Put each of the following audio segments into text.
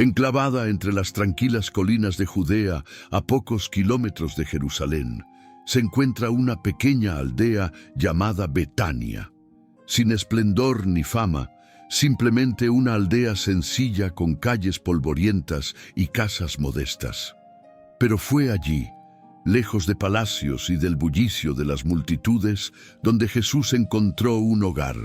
Enclavada entre las tranquilas colinas de Judea, a pocos kilómetros de Jerusalén, se encuentra una pequeña aldea llamada Betania. Sin esplendor ni fama, simplemente una aldea sencilla con calles polvorientas y casas modestas. Pero fue allí, lejos de palacios y del bullicio de las multitudes, donde Jesús encontró un hogar,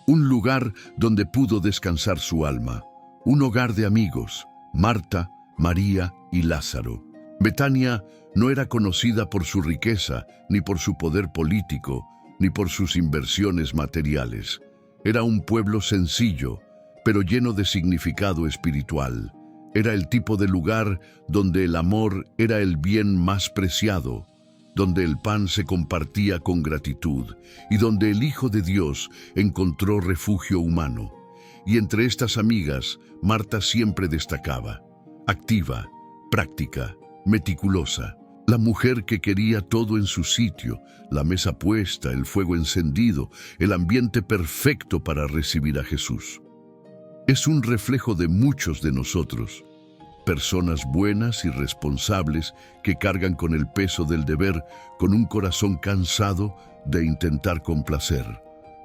un lugar donde pudo descansar su alma, un hogar de amigos, Marta, María y Lázaro. Betania no era conocida por su riqueza, ni por su poder político, ni por sus inversiones materiales. Era un pueblo sencillo, pero lleno de significado espiritual. Era el tipo de lugar donde el amor era el bien más preciado, donde el pan se compartía con gratitud y donde el Hijo de Dios encontró refugio humano. Y entre estas amigas, Marta siempre destacaba: activa, práctica, meticulosa. La mujer que quería todo en su sitio, la mesa puesta, el fuego encendido, el ambiente perfecto para recibir a Jesús. Es un reflejo de muchos de nosotros, personas buenas y responsables que cargan con el peso del deber, con un corazón cansado de intentar complacer.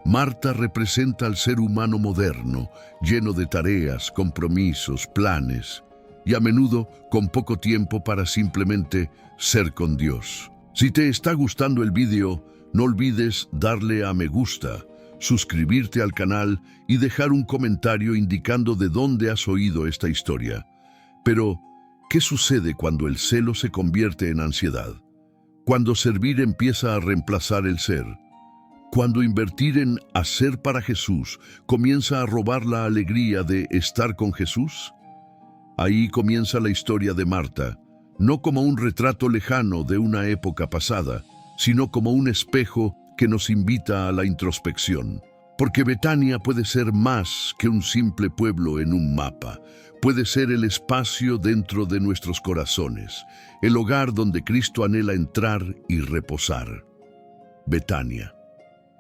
Marta representa al ser humano moderno, lleno de tareas, compromisos, planes, y a menudo con poco tiempo para simplemente ser con Dios. Si te está gustando el vídeo, no olvides darle a me gusta, suscribirte al canal y dejar un comentario indicando de dónde has oído esta historia. Pero, ¿qué sucede cuando el celo se convierte en ansiedad? Cuando servir empieza a reemplazar el ser. Cuando invertir en hacer para Jesús comienza a robar la alegría de estar con Jesús. Ahí comienza la historia de Marta, no como un retrato lejano de una época pasada, sino como un espejo que nos invita a la introspección. Porque Betania puede ser más que un simple pueblo en un mapa. Puede ser el espacio dentro de nuestros corazones, el hogar donde Cristo anhela entrar y reposar. Betania.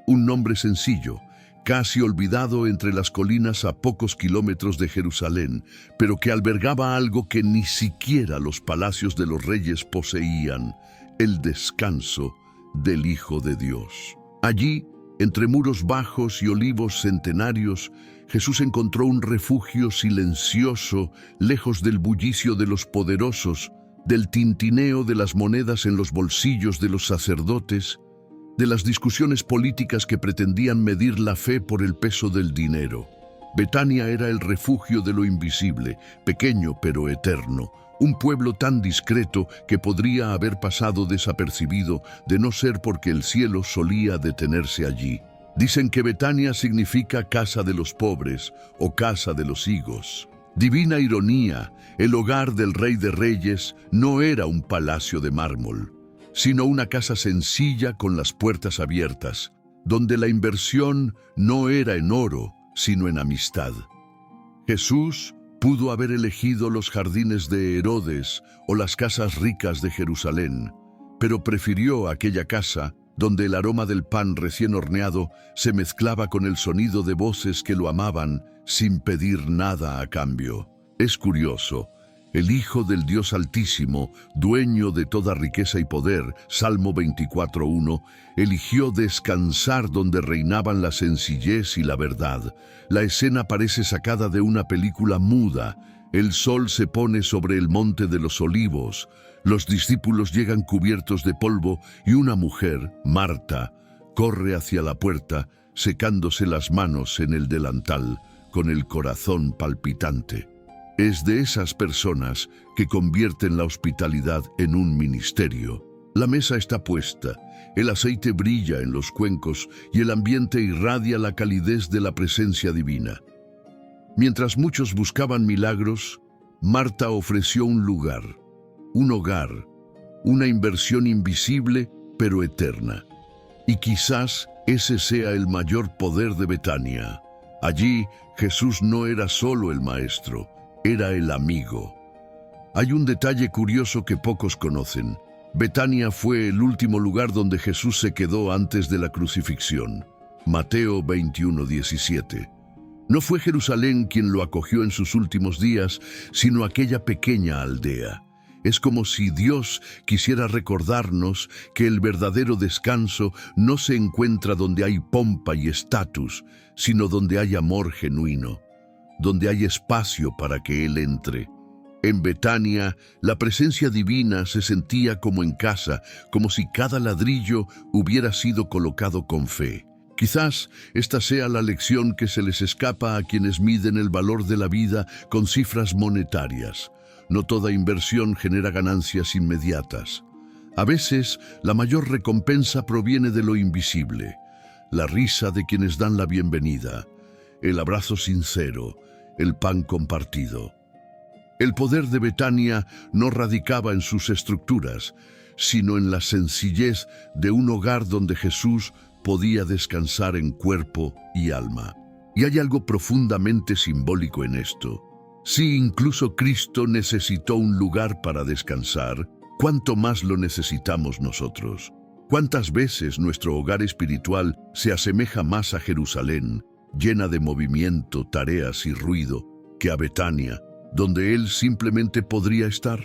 Un nombre sencillo, casi olvidado entre las colinas a pocos kilómetros de Jerusalén, pero que albergaba algo que ni siquiera los palacios de los reyes poseían: el descanso del Hijo de Dios. Allí, entre muros bajos y olivos centenarios, Jesús encontró un refugio silencioso, lejos del bullicio de los poderosos, del tintineo de las monedas en los bolsillos de los sacerdotes, de las discusiones políticas que pretendían medir la fe por el peso del dinero. Betania era el refugio de lo invisible, pequeño pero eterno, un pueblo tan discreto que podría haber pasado desapercibido de no ser porque el cielo solía detenerse allí. Dicen que Betania significa casa de los pobres o casa de los higos. Divina ironía, el hogar del Rey de Reyes no era un palacio de mármol, sino una casa sencilla con las puertas abiertas, donde la inversión no era en oro, sino en amistad. Jesús pudo haber elegido los jardines de Herodes o las casas ricas de Jerusalén, pero prefirió aquella casa donde el aroma del pan recién horneado se mezclaba con el sonido de voces que lo amaban sin pedir nada a cambio. Es curioso. El Hijo del Dios Altísimo, dueño de toda riqueza y poder, Salmo 24:1, eligió descansar donde reinaban la sencillez y la verdad. La escena parece sacada de una película muda. El sol se pone sobre el monte de los olivos, los discípulos llegan cubiertos de polvo y una mujer, Marta, corre hacia la puerta, secándose las manos en el delantal, con el corazón palpitante. Es de esas personas que convierten la hospitalidad en un ministerio. La mesa está puesta, el aceite brilla en los cuencos y el ambiente irradia la calidez de la presencia divina. Mientras muchos buscaban milagros, Marta ofreció un lugar, un hogar, una inversión invisible pero eterna. Y quizás ese sea el mayor poder de Betania. Allí Jesús no era solo el maestro, era el amigo. Hay un detalle curioso que pocos conocen. Betania fue el último lugar donde Jesús se quedó antes de la crucifixión. Mateo 21:17. No fue Jerusalén quien lo acogió en sus últimos días, sino aquella pequeña aldea. Es como si Dios quisiera recordarnos que el verdadero descanso no se encuentra donde hay pompa y estatus, sino donde hay amor genuino, donde hay espacio para que Él entre. En Betania, la presencia divina se sentía como en casa, como si cada ladrillo hubiera sido colocado con fe. Quizás esta sea la lección que se les escapa a quienes miden el valor de la vida con cifras monetarias. No toda inversión genera ganancias inmediatas. A veces, la mayor recompensa proviene de lo invisible, la risa de quienes dan la bienvenida, el abrazo sincero, el pan compartido. El poder de Betania no radicaba en sus estructuras, sino en la sencillez de un hogar donde Jesús podía descansar en cuerpo y alma. Y hay algo profundamente simbólico en esto. Si incluso Cristo necesitó un lugar para descansar, ¿cuánto más lo necesitamos nosotros? ¿Cuántas veces nuestro hogar espiritual se asemeja más a Jerusalén, llena de movimiento, tareas y ruido, que a Betania, donde Él simplemente podría estar?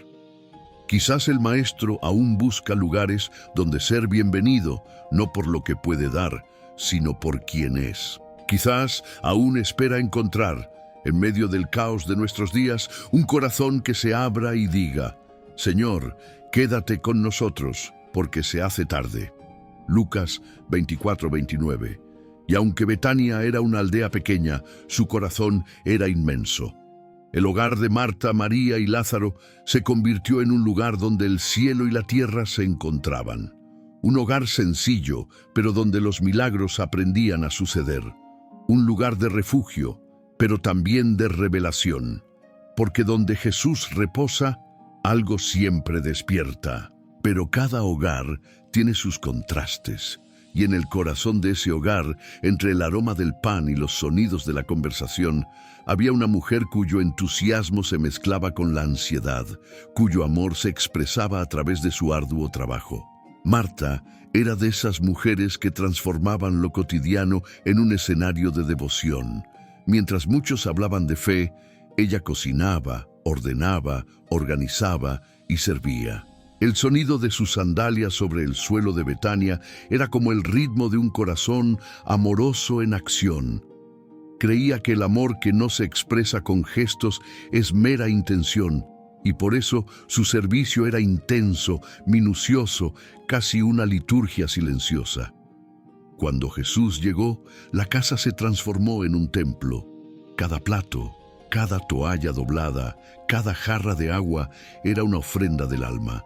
Quizás el Maestro aún busca lugares donde ser bienvenido, no por lo que puede dar, sino por quien es. Quizás aún espera encontrar, en medio del caos de nuestros días, un corazón que se abra y diga: Señor, quédate con nosotros, porque se hace tarde. Lucas 24:29. Y aunque Betania era una aldea pequeña, su corazón era inmenso. El hogar de Marta, María y Lázaro se convirtió en un lugar donde el cielo y la tierra se encontraban. Un hogar sencillo, pero donde los milagros aprendían a suceder. Un lugar de refugio, pero también de revelación. Porque donde Jesús reposa, algo siempre despierta. Pero cada hogar tiene sus contrastes. Y en el corazón de ese hogar, entre el aroma del pan y los sonidos de la conversación, había una mujer cuyo entusiasmo se mezclaba con la ansiedad, cuyo amor se expresaba a través de su arduo trabajo. Marta era de esas mujeres que transformaban lo cotidiano en un escenario de devoción. Mientras muchos hablaban de fe, ella cocinaba, ordenaba, organizaba y servía. El sonido de sus sandalias sobre el suelo de Betania era como el ritmo de un corazón amoroso en acción. Creía que el amor que no se expresa con gestos es mera intención, y por eso su servicio era intenso, minucioso, casi una liturgia silenciosa. Cuando Jesús llegó, la casa se transformó en un templo. Cada plato, cada toalla doblada, cada jarra de agua era una ofrenda del alma.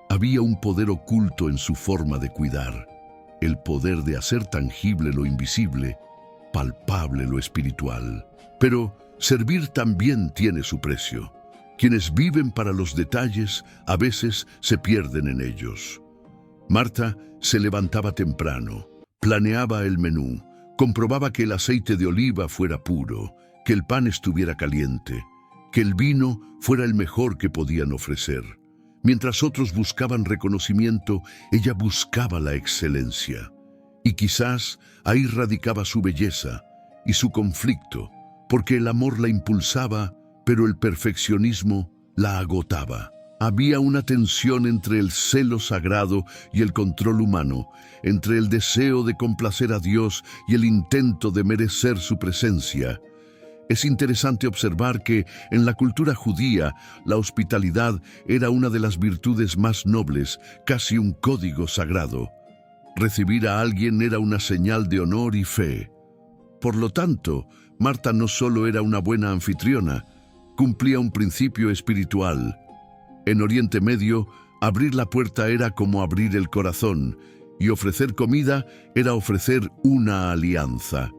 Había un poder oculto en su forma de cuidar, el poder de hacer tangible lo invisible, palpable lo espiritual. Pero servir también tiene su precio. Quienes viven para los detalles a veces se pierden en ellos. Marta se levantaba temprano, planeaba el menú, comprobaba que el aceite de oliva fuera puro, que el pan estuviera caliente, que el vino fuera el mejor que podían ofrecer. Mientras otros buscaban reconocimiento, ella buscaba la excelencia. Y quizás ahí radicaba su belleza y su conflicto, porque el amor la impulsaba, pero el perfeccionismo la agotaba. Había una tensión entre el celo sagrado y el control humano, entre el deseo de complacer a Dios y el intento de merecer su presencia. Es interesante observar que en la cultura judía la hospitalidad era una de las virtudes más nobles, casi un código sagrado. Recibir a alguien era una señal de honor y fe. Por lo tanto, Marta no solo era una buena anfitriona, cumplía un principio espiritual. En Oriente Medio, abrir la puerta era como abrir el corazón, y ofrecer comida era ofrecer una alianza.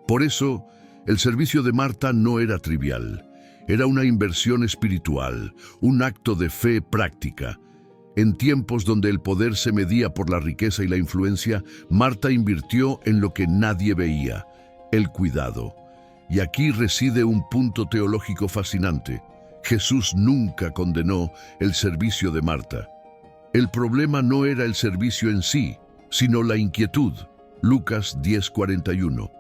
Por eso, el servicio de Marta no era trivial, era una inversión espiritual, un acto de fe práctica. En tiempos donde el poder se medía por la riqueza y la influencia, Marta invirtió en lo que nadie veía, el cuidado. Y aquí reside un punto teológico fascinante. Jesús nunca condenó el servicio de Marta. El problema no era el servicio en sí, sino la inquietud. Lucas 10:41.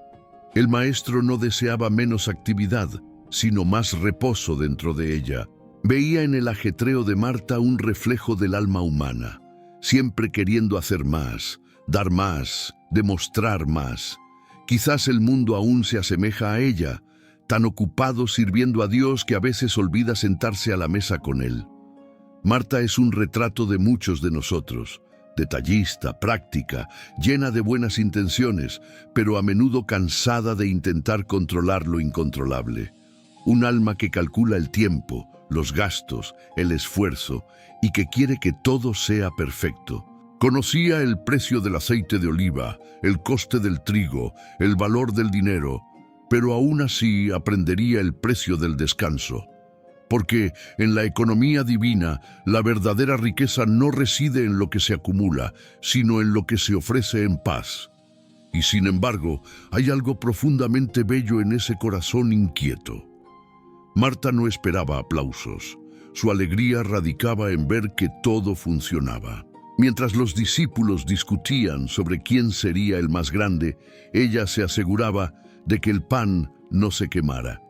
El maestro no deseaba menos actividad, sino más reposo dentro de ella. Veía en el ajetreo de Marta un reflejo del alma humana, siempre queriendo hacer más, dar más, demostrar más. Quizás el mundo aún se asemeja a ella, tan ocupado sirviendo a Dios que a veces olvida sentarse a la mesa con Él. Marta es un retrato de muchos de nosotros, detallista, práctica, llena de buenas intenciones, pero a menudo cansada de intentar controlar lo incontrolable. Un alma que calcula el tiempo, los gastos, el esfuerzo y que quiere que todo sea perfecto. Conocía el precio del aceite de oliva, el coste del trigo, el valor del dinero, pero aún así aprendería el precio del descanso. Porque en la economía divina, la verdadera riqueza no reside en lo que se acumula, sino en lo que se ofrece en paz. Y sin embargo, hay algo profundamente bello en ese corazón inquieto. Marta no esperaba aplausos. Su alegría radicaba en ver que todo funcionaba. Mientras los discípulos discutían sobre quién sería el más grande, ella se aseguraba de que el pan no se quemara.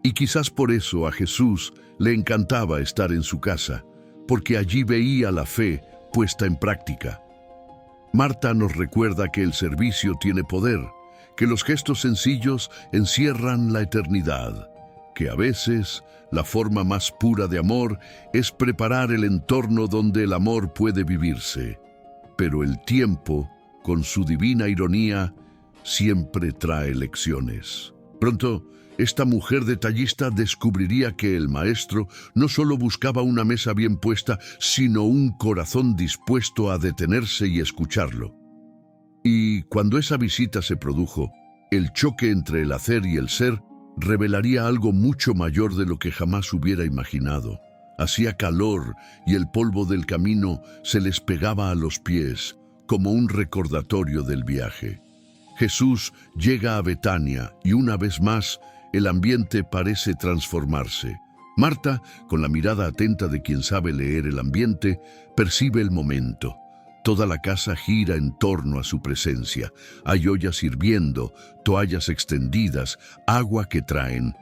Y quizás por eso a Jesús le encantaba estar en su casa, porque allí veía la fe puesta en práctica. Marta nos recuerda que el servicio tiene poder, que los gestos sencillos encierran la eternidad, que a veces la forma más pura de amor es preparar el entorno donde el amor puede vivirse. Pero el tiempo, con su divina ironía, siempre trae lecciones. Pronto, esta mujer detallista descubriría que el maestro no solo buscaba una mesa bien puesta, sino un corazón dispuesto a detenerse y escucharlo. Y cuando esa visita se produjo, el choque entre el hacer y el ser revelaría algo mucho mayor de lo que jamás hubiera imaginado. Hacía calor y el polvo del camino se les pegaba a los pies, como un recordatorio del viaje. Jesús llega a Betania y una vez más el ambiente parece transformarse. Marta, con la mirada atenta de quien sabe leer el ambiente, percibe el momento. Toda la casa gira en torno a su presencia. Hay ollas hirviendo, toallas extendidas, agua que traen.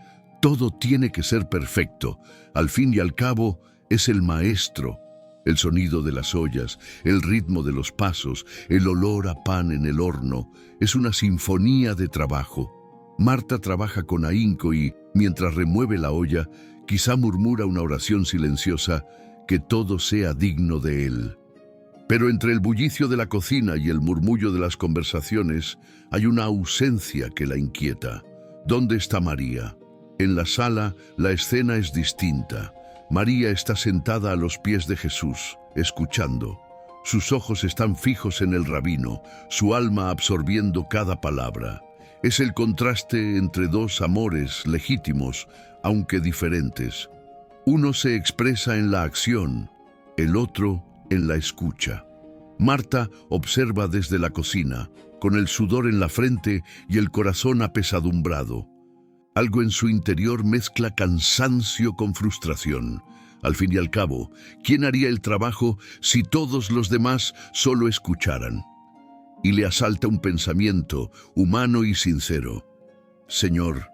Todo tiene que ser perfecto. Al fin y al cabo, es el maestro. El sonido de las ollas, el ritmo de los pasos, el olor a pan en el horno, es una sinfonía de trabajo. Marta trabaja con ahínco y, mientras remueve la olla, quizá murmura una oración silenciosa, que todo sea digno de él. Pero entre el bullicio de la cocina y el murmullo de las conversaciones, hay una ausencia que la inquieta. ¿Dónde está María? En la sala, la escena es distinta. María está sentada a los pies de Jesús, escuchando. Sus ojos están fijos en el rabino, su alma absorbiendo cada palabra. Es el contraste entre dos amores legítimos, aunque diferentes. Uno se expresa en la acción, el otro en la escucha. Marta observa desde la cocina, con el sudor en la frente y el corazón apesadumbrado. Algo en su interior mezcla cansancio con frustración. Al fin y al cabo, ¿quién haría el trabajo si todos los demás solo escucharan? Y le asalta un pensamiento humano y sincero. Señor,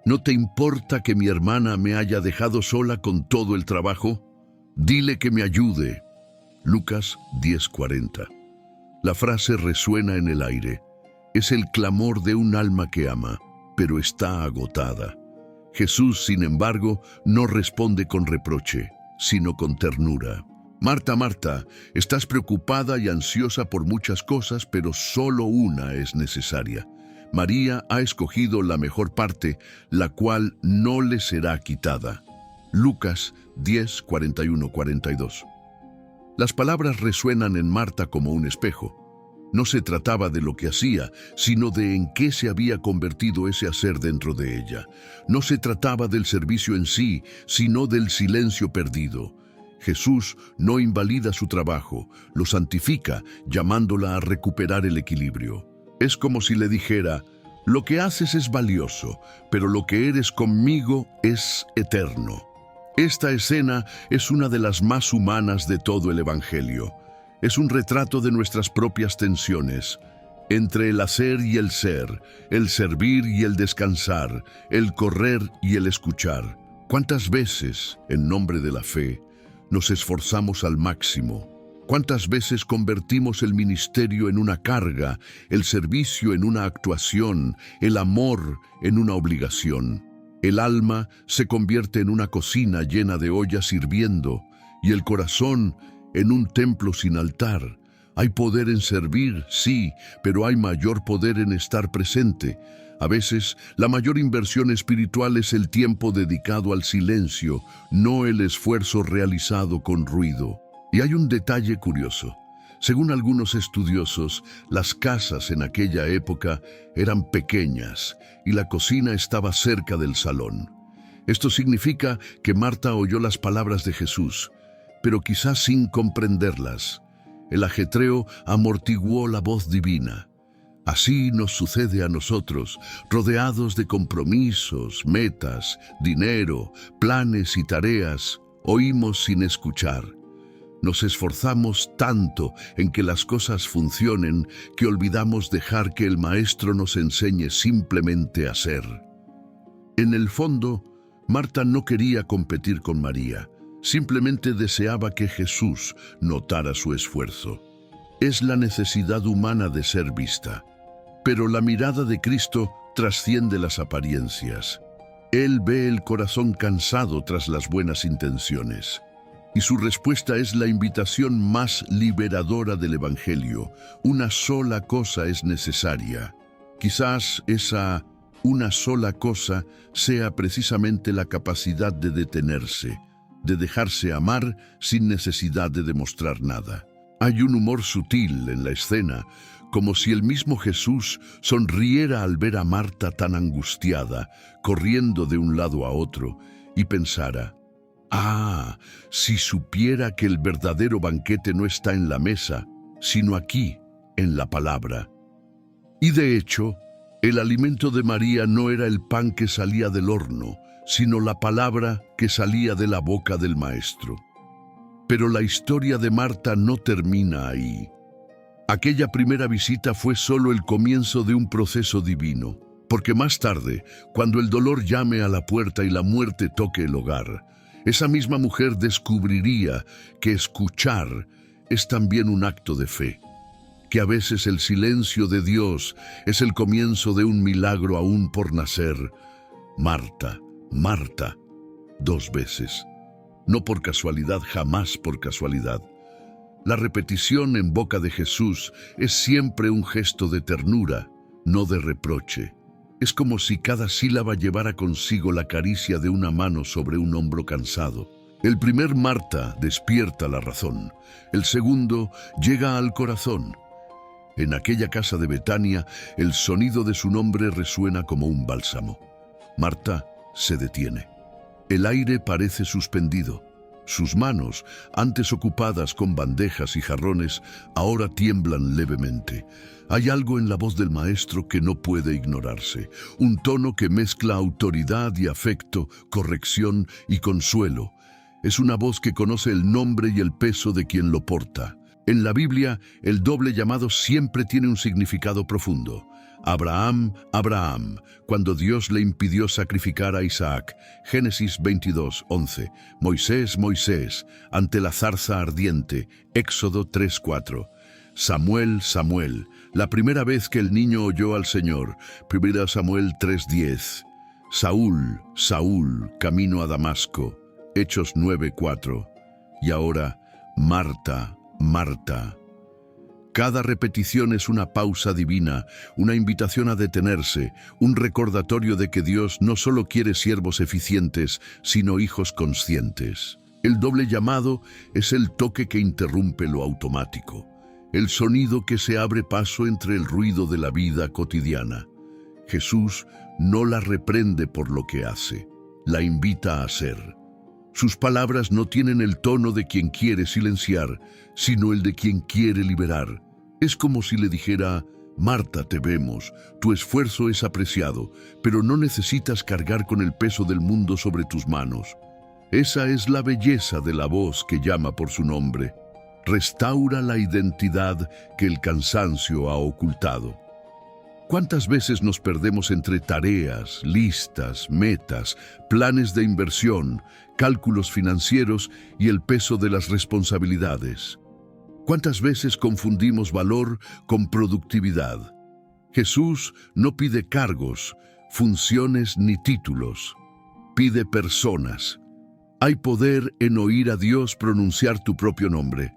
¿no te importa que mi hermana me haya dejado sola con todo el trabajo? Dile que me ayude. Lucas 10:40. La frase resuena en el aire. Es el clamor de un alma que ama, pero está agotada. Jesús, sin embargo, no responde con reproche, sino con ternura. Marta, Marta, estás preocupada y ansiosa por muchas cosas, pero solo una es necesaria. María ha escogido la mejor parte, la cual no le será quitada. Lucas 10:41-42. Las palabras resuenan en Marta como un espejo. No se trataba de lo que hacía, sino de en qué se había convertido ese hacer dentro de ella. No se trataba del servicio en sí, sino del silencio perdido. Jesús no invalida su trabajo, lo santifica, llamándola a recuperar el equilibrio. Es como si le dijera, lo que haces es valioso, pero lo que eres conmigo es eterno. Esta escena es una de las más humanas de todo el Evangelio. Es un retrato de nuestras propias tensiones. Entre el hacer y el ser, el servir y el descansar, el correr y el escuchar. ¿Cuántas veces, en nombre de la fe, nos esforzamos al máximo? ¿Cuántas veces convertimos el ministerio en una carga, el servicio en una actuación, el amor en una obligación? El alma se convierte en una cocina llena de ollas hirviendo y el corazón en un templo sin altar. Hay poder en servir, sí, pero hay mayor poder en estar presente. A veces, la mayor inversión espiritual es el tiempo dedicado al silencio, no el esfuerzo realizado con ruido. Y hay un detalle curioso. Según algunos estudiosos, las casas en aquella época eran pequeñas y la cocina estaba cerca del salón. Esto significa que Marta oyó las palabras de Jesús, pero quizás sin comprenderlas. El ajetreo amortiguó la voz divina. Así nos sucede a nosotros, rodeados de compromisos, metas, dinero, planes y tareas, oímos sin escuchar. Nos esforzamos tanto en que las cosas funcionen que olvidamos dejar que el Maestro nos enseñe simplemente a ser. En el fondo, Marta no quería competir con María. Simplemente deseaba que Jesús notara su esfuerzo. Es la necesidad humana de ser vista. Pero la mirada de Cristo trasciende las apariencias. Él ve el corazón cansado tras las buenas intenciones. Y su respuesta es la invitación más liberadora del Evangelio. Una sola cosa es necesaria. Quizás esa una sola cosa sea precisamente la capacidad de detenerse, de dejarse amar sin necesidad de demostrar nada. Hay un humor sutil en la escena, como si el mismo Jesús sonriera al ver a Marta tan angustiada, corriendo de un lado a otro, y pensara: «Ah, si supiera que el verdadero banquete no está en la mesa, sino aquí, en la palabra». Y de hecho, el alimento de María no era el pan que salía del horno, sino la palabra que salía de la boca del Maestro. Pero la historia de Marta no termina ahí. Aquella primera visita fue solo el comienzo de un proceso divino, porque más tarde, cuando el dolor llame a la puerta y la muerte toque el hogar, esa misma mujer descubriría que escuchar es también un acto de fe, que a veces el silencio de Dios es el comienzo de un milagro aún por nacer. Marta, Marta, 2 veces. No por casualidad, jamás por casualidad. La repetición en boca de Jesús es siempre un gesto de ternura, no de reproche. Es como si cada sílaba llevara consigo la caricia de una mano sobre un hombro cansado. El primer Marta despierta la razón, el segundo llega al corazón. En aquella casa de Betania, el sonido de su nombre resuena como un bálsamo. Marta se detiene. El aire parece suspendido. Sus manos, antes ocupadas con bandejas y jarrones, ahora tiemblan levemente. Hay algo en la voz del Maestro que no puede ignorarse, un tono que mezcla autoridad y afecto, corrección y consuelo. Es una voz que conoce el nombre y el peso de quien lo porta. En la Biblia, el doble llamado siempre tiene un significado profundo. Abraham, Abraham, cuando Dios le impidió sacrificar a Isaac. Génesis 22:11. Moisés, Moisés, ante la zarza ardiente. Éxodo 3:4. Samuel, Samuel, la primera vez que el niño oyó al Señor. 1 Samuel 3:10. Saúl, Saúl, camino a Damasco. Hechos 9:4. Y ahora, Marta, Marta. Cada repetición es una pausa divina, una invitación a detenerse, un recordatorio de que Dios no solo quiere siervos eficientes, sino hijos conscientes. El doble llamado es el toque que interrumpe lo automático, el sonido que se abre paso entre el ruido de la vida cotidiana. Jesús no la reprende por lo que hace, la invita a ser. Sus palabras no tienen el tono de quien quiere silenciar, sino el de quien quiere liberar. Es como si le dijera: Marta, te vemos, tu esfuerzo es apreciado, pero no necesitas cargar con el peso del mundo sobre tus manos. Esa es la belleza de la voz que llama por su nombre. restaura la identidad que el cansancio ha ocultado. ¿Cuántas veces nos perdemos entre tareas, listas, metas, planes de inversión, cálculos financieros y el peso de las responsabilidades? ¿Cuántas veces confundimos valor con productividad? Jesús no pide cargos, funciones ni títulos. Pide personas. Hay poder en oír a Dios pronunciar tu propio nombre.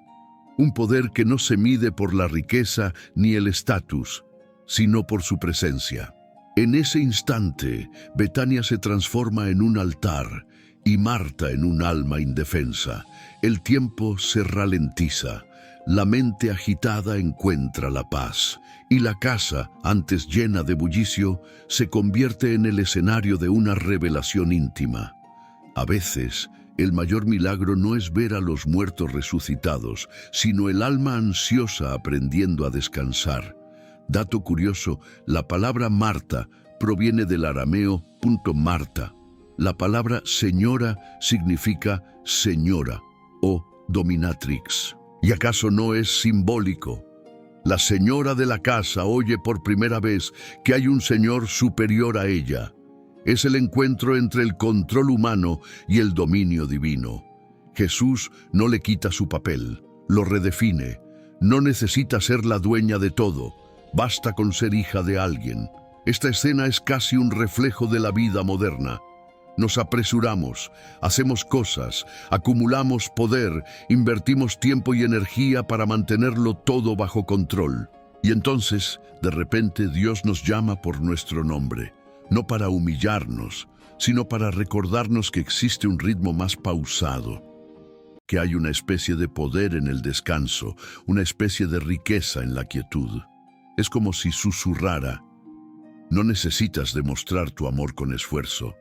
Un poder que no se mide por la riqueza ni el estatus, sino por su presencia. En ese instante, Betania se transforma en un altar y Marta en un alma indefensa. El tiempo se ralentiza, la mente agitada encuentra la paz, y la casa, antes llena de bullicio, se convierte en el escenario de una revelación íntima. A veces, el mayor milagro no es ver a los muertos resucitados, sino el alma ansiosa aprendiendo a descansar. Dato curioso, la palabra Marta proviene del arameo Marta. La palabra señora significa señora o dominatrix. ¿Y acaso no es simbólico? La señora de la casa oye por primera vez que hay un señor superior a ella. Es el encuentro entre el control humano y el dominio divino. Jesús no le quita su papel, lo redefine. No necesita ser la dueña de todo. Basta con ser hija de alguien. Esta escena es casi un reflejo de la vida moderna. Nos apresuramos, hacemos cosas, acumulamos poder, invertimos tiempo y energía para mantenerlo todo bajo control. Y entonces, de repente, Dios nos llama por nuestro nombre, no para humillarnos, sino para recordarnos que existe un ritmo más pausado, que hay una especie de poder en el descanso, una especie de riqueza en la quietud. Es como si susurrara: no necesitas demostrar tu amor con esfuerzo,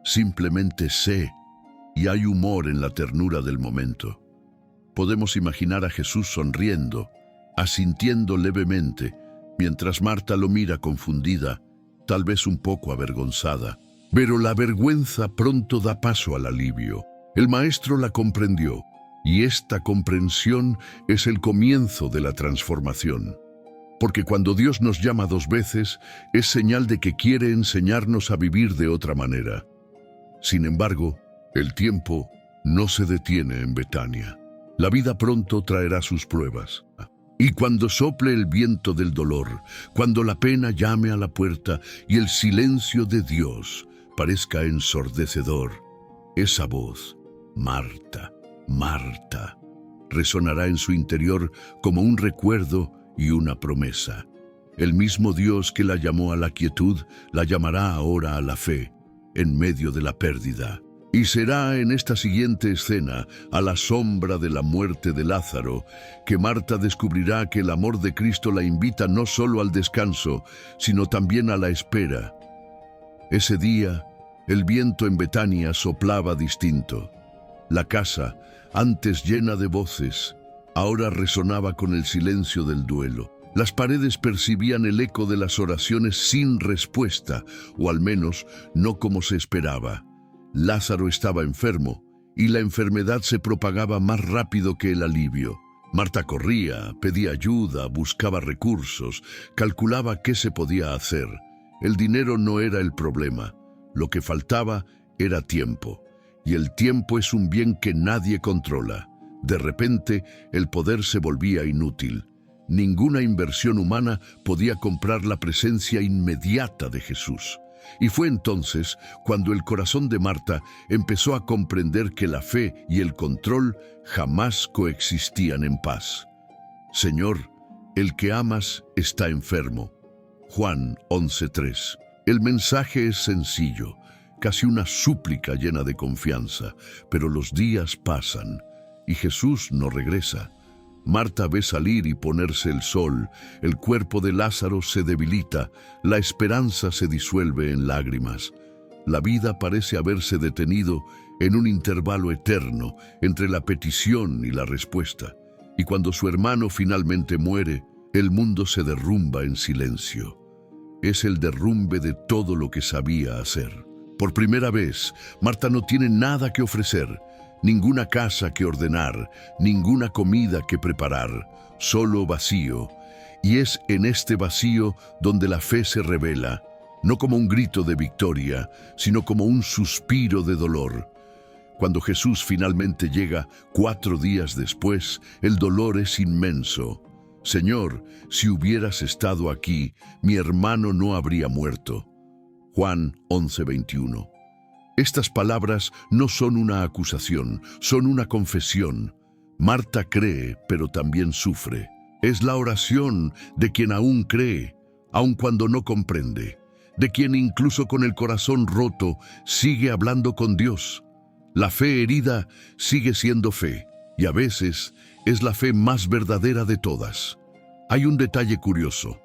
simplemente sé, y hay humor en la ternura del momento. Podemos imaginar a Jesús sonriendo, asintiendo levemente, mientras Marta lo mira confundida, tal vez un poco avergonzada. Pero la vergüenza pronto da paso al alivio. El maestro la comprendió, y esta comprensión es el comienzo de la transformación. Porque cuando Dios nos llama dos veces, es señal de que quiere enseñarnos a vivir de otra manera. Sin embargo, el tiempo no se detiene en Betania. La vida pronto traerá sus pruebas. Y cuando sople el viento del dolor, cuando la pena llame a la puerta y el silencio de Dios parezca ensordecedor, esa voz, Marta, Marta, resonará en su interior como un recuerdo y una promesa. El mismo Dios que la llamó a la quietud, la llamará ahora a la fe, en medio de la pérdida. Y será en esta siguiente escena, a la sombra de la muerte de Lázaro, que Marta descubrirá que el amor de Cristo la invita no solo al descanso, sino también a la espera. Ese día, el viento en Betania soplaba distinto. La casa, antes llena de voces, ahora resonaba con el silencio del duelo. Las paredes percibían el eco de las oraciones sin respuesta, o al menos no como se esperaba. Lázaro estaba enfermo, y la enfermedad se propagaba más rápido que el alivio. Marta corría, pedía ayuda, buscaba recursos, calculaba qué se podía hacer. El dinero no era el problema. Lo que faltaba era tiempo. Y el tiempo es un bien que nadie controla. De repente, el poder se volvía inútil. Ninguna inversión humana podía comprar la presencia inmediata de Jesús. Y fue entonces cuando el corazón de Marta empezó a comprender que la fe y el control jamás coexistían en paz. Señor, el que amas está enfermo. Juan 11:3. El mensaje es sencillo, casi una súplica llena de confianza, pero los días pasan y Jesús no regresa. Marta ve salir y ponerse el sol, el cuerpo de Lázaro se debilita, la esperanza se disuelve en lágrimas. La vida parece haberse detenido en un intervalo eterno entre la petición y la respuesta. Y cuando su hermano finalmente muere, el mundo se derrumba en silencio. Es el derrumbe de todo lo que sabía hacer. Por primera vez, Marta no tiene nada que ofrecer, ninguna casa que ordenar, ninguna comida que preparar, solo vacío. Y es en este vacío donde la fe se revela, no como un grito de victoria, sino como un suspiro de dolor. Cuando Jesús finalmente llega 4 días después, el dolor es inmenso. Señor, si hubieras estado aquí, mi hermano no habría muerto. Juan 11:21. Estas palabras no son una acusación, son una confesión. Marta cree, pero también sufre. Es la oración de quien aún cree, aun cuando no comprende, de quien incluso con el corazón roto sigue hablando con Dios. La fe herida sigue siendo fe, y a veces es la fe más verdadera de todas. Hay un detalle curioso.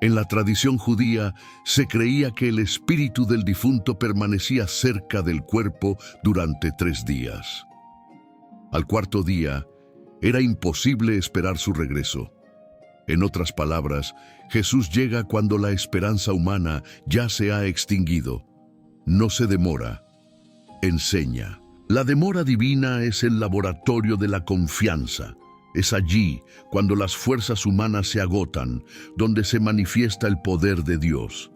En la tradición judía se creía que el espíritu del difunto permanecía cerca del cuerpo durante 3 días. Al 4.º día, era imposible esperar su regreso. En otras palabras, Jesús llega cuando la esperanza humana ya se ha extinguido. No se demora, enseña. La demora divina es el laboratorio de la confianza. Es allí, cuando las fuerzas humanas se agotan, donde se manifiesta el poder de Dios.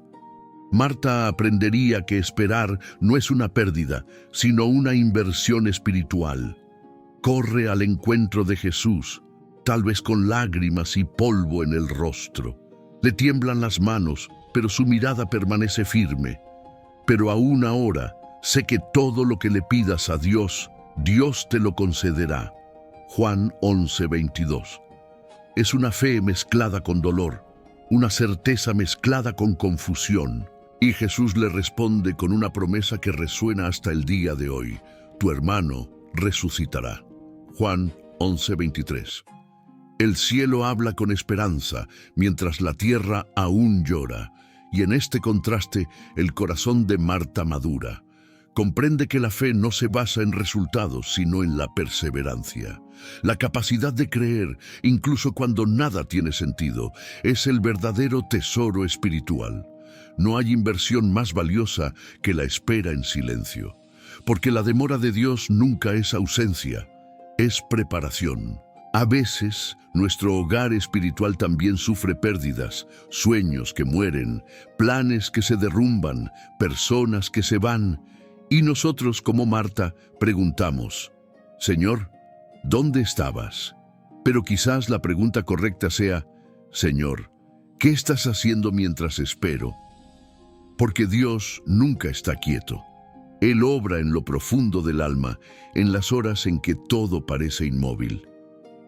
Marta aprendería que esperar no es una pérdida, sino una inversión espiritual. Corre al encuentro de Jesús, tal vez con lágrimas y polvo en el rostro. Le tiemblan las manos, pero su mirada permanece firme. Pero aún ahora, sé que todo lo que le pidas a Dios, Dios te lo concederá. Juan 11:22. Es una fe mezclada con dolor, una certeza mezclada con confusión. Y Jesús le responde con una promesa que resuena hasta el día de hoy. Tu hermano resucitará. Juan 11:23. El cielo habla con esperanza, mientras la tierra aún llora. Y en este contraste, el corazón de Marta madura. Comprende que la fe no se basa en resultados, sino en la perseverancia. La capacidad de creer, incluso cuando nada tiene sentido, es el verdadero tesoro espiritual. No hay inversión más valiosa que la espera en silencio, porque la demora de Dios nunca es ausencia, es preparación. A veces, nuestro hogar espiritual también sufre pérdidas, sueños que mueren, planes que se derrumban, personas que se van. Y nosotros, como Marta, preguntamos, Señor, ¿dónde estabas? Pero quizás la pregunta correcta sea, Señor, ¿qué estás haciendo mientras espero? Porque Dios nunca está quieto. Él obra en lo profundo del alma, en las horas en que todo parece inmóvil.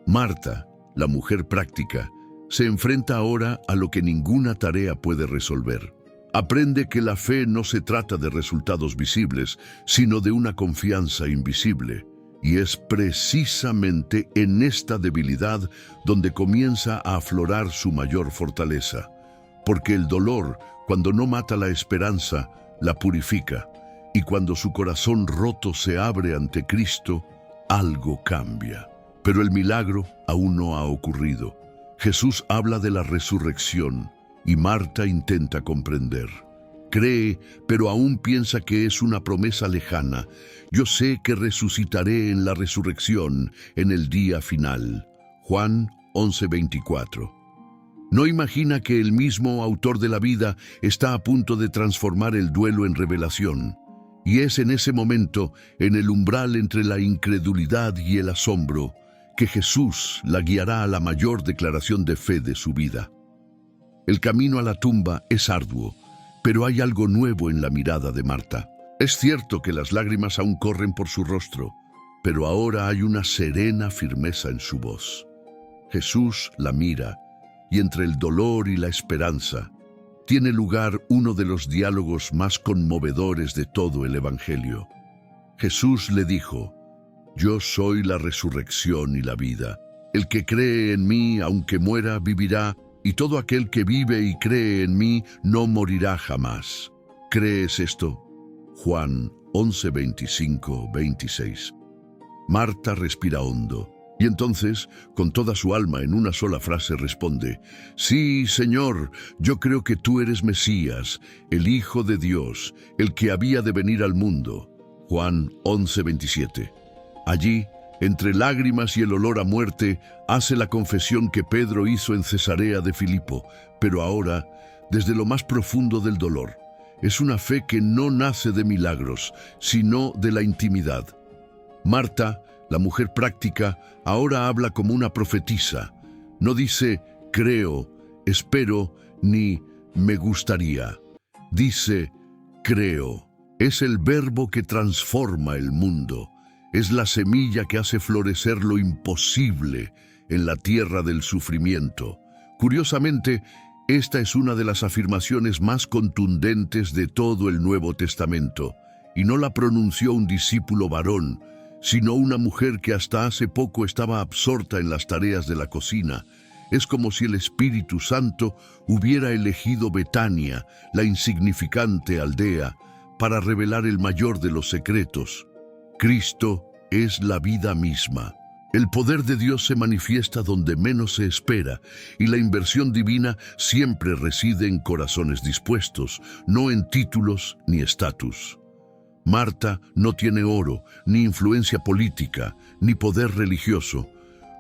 Marta, la mujer práctica, se enfrenta ahora a lo que ninguna tarea puede resolver. Aprende que la fe no se trata de resultados visibles, sino de una confianza invisible. Y es precisamente en esta debilidad donde comienza a aflorar su mayor fortaleza. Porque el dolor, cuando no mata la esperanza, la purifica. Y cuando su corazón roto se abre ante Cristo, algo cambia. Pero el milagro aún no ha ocurrido. Jesús habla de la resurrección. Y Marta intenta comprender. Cree, pero aún piensa que es una promesa lejana. Yo sé que resucitaré en la resurrección, en el día final. Juan 11:24. No imagina que el mismo autor de la vida está a punto de transformar el duelo en revelación. Y es en ese momento, en el umbral entre la incredulidad y el asombro, que Jesús la guiará a la mayor declaración de fe de su vida. El camino a la tumba es arduo, pero hay algo nuevo en la mirada de Marta. Es cierto que las lágrimas aún corren por su rostro, pero ahora hay una serena firmeza en su voz. Jesús la mira, y entre el dolor y la esperanza, tiene lugar uno de los diálogos más conmovedores de todo el Evangelio. Jesús le dijo, Yo soy la resurrección y la vida. El que cree en mí, aunque muera, vivirá, y todo aquel que vive y cree en mí no morirá jamás. ¿Crees esto? Juan 11:25-26. Marta respira hondo, y entonces, con toda su alma en una sola frase responde, Sí, Señor, yo creo que tú eres Mesías, el Hijo de Dios, el que había de venir al mundo. Juan 11:27. Allí, entre lágrimas y el olor a muerte, hace la confesión que Pedro hizo en Cesarea de Filipo, pero ahora, desde lo más profundo del dolor. Es una fe que no nace de milagros, sino de la intimidad. Marta, la mujer práctica, ahora habla como una profetisa. No dice, creo, espero, ni me gustaría. Dice, creo. Es el verbo que transforma el mundo. Es la semilla que hace florecer lo imposible en la tierra del sufrimiento. Curiosamente, esta es una de las afirmaciones más contundentes de todo el Nuevo Testamento, y no la pronunció un discípulo varón, sino una mujer que hasta hace poco estaba absorta en las tareas de la cocina. Es como si el Espíritu Santo hubiera elegido Betania, la insignificante aldea, para revelar el mayor de los secretos. Cristo es la vida misma. El poder de Dios se manifiesta donde menos se espera, y la inversión divina siempre reside en corazones dispuestos, no en títulos ni estatus. Marta no tiene oro, ni influencia política, ni poder religioso.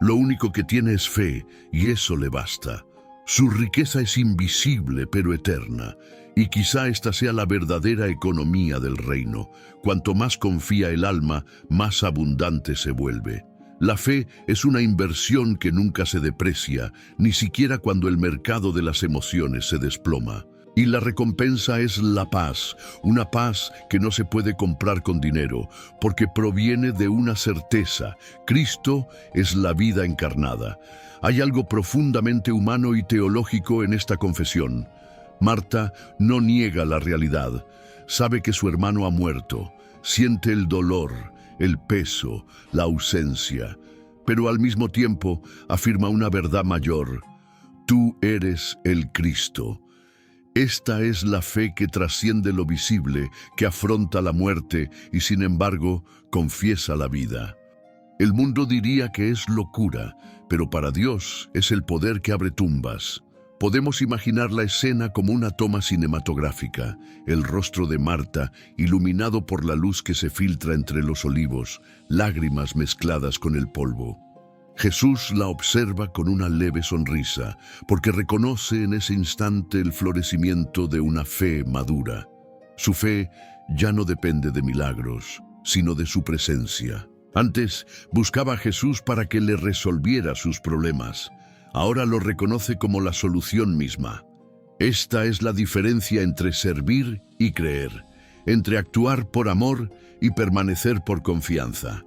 Lo único que tiene es fe, y eso le basta. Su riqueza es invisible pero eterna, y quizá esta sea la verdadera economía del reino. Cuanto más confía el alma, más abundante se vuelve. La fe es una inversión que nunca se deprecia, ni siquiera cuando el mercado de las emociones se desploma. Y la recompensa es la paz, una paz que no se puede comprar con dinero, porque proviene de una certeza: Cristo es la vida encarnada. Hay algo profundamente humano y teológico en esta confesión. Marta no niega la realidad, sabe que su hermano ha muerto, siente el dolor, el peso, la ausencia, pero al mismo tiempo afirma una verdad mayor: tú eres el Cristo. Esta es la fe que trasciende lo visible, que afronta la muerte y sin embargo confiesa la vida. El mundo diría que es locura, pero para Dios es el poder que abre tumbas. Podemos imaginar la escena como una toma cinematográfica, el rostro de Marta iluminado por la luz que se filtra entre los olivos, lágrimas mezcladas con el polvo. Jesús la observa con una leve sonrisa, porque reconoce en ese instante el florecimiento de una fe madura. Su fe ya no depende de milagros, sino de su presencia. Antes buscaba a Jesús para que le resolviera sus problemas. Ahora lo reconoce como la solución misma. Esta es la diferencia entre servir y creer, entre actuar por amor y permanecer por confianza.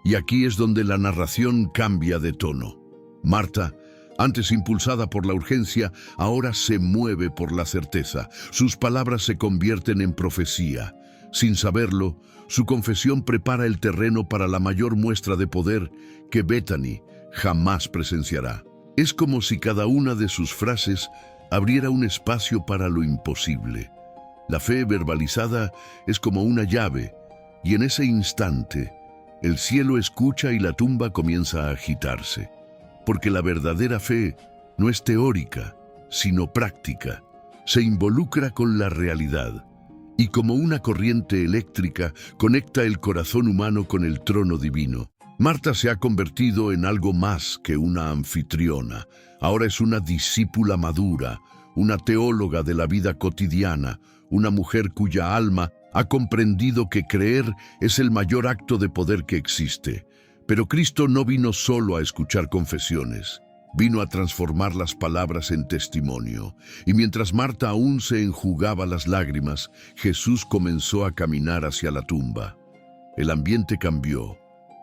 Y aquí es donde la narración cambia de tono. Marta, antes impulsada por la urgencia, ahora se mueve por la certeza. Sus palabras se convierten en profecía. Sin saberlo, su confesión prepara el terreno para la mayor muestra de poder que Bethany jamás presenciará. Es como si cada una de sus frases abriera un espacio para lo imposible. La fe verbalizada es como una llave, y en ese instante, el cielo escucha y la tumba comienza a agitarse. Porque la verdadera fe no es teórica, sino práctica. Se involucra con la realidad, y como una corriente eléctrica conecta el corazón humano con el trono divino. Marta se ha convertido en algo más que una anfitriona. Ahora es una discípula madura, una teóloga de la vida cotidiana, una mujer cuya alma ha comprendido que creer es el mayor acto de poder que existe. Pero Cristo no vino solo a escuchar confesiones, vino a transformar las palabras en testimonio. Y mientras Marta aún se enjugaba las lágrimas, Jesús comenzó a caminar hacia la tumba. El ambiente cambió.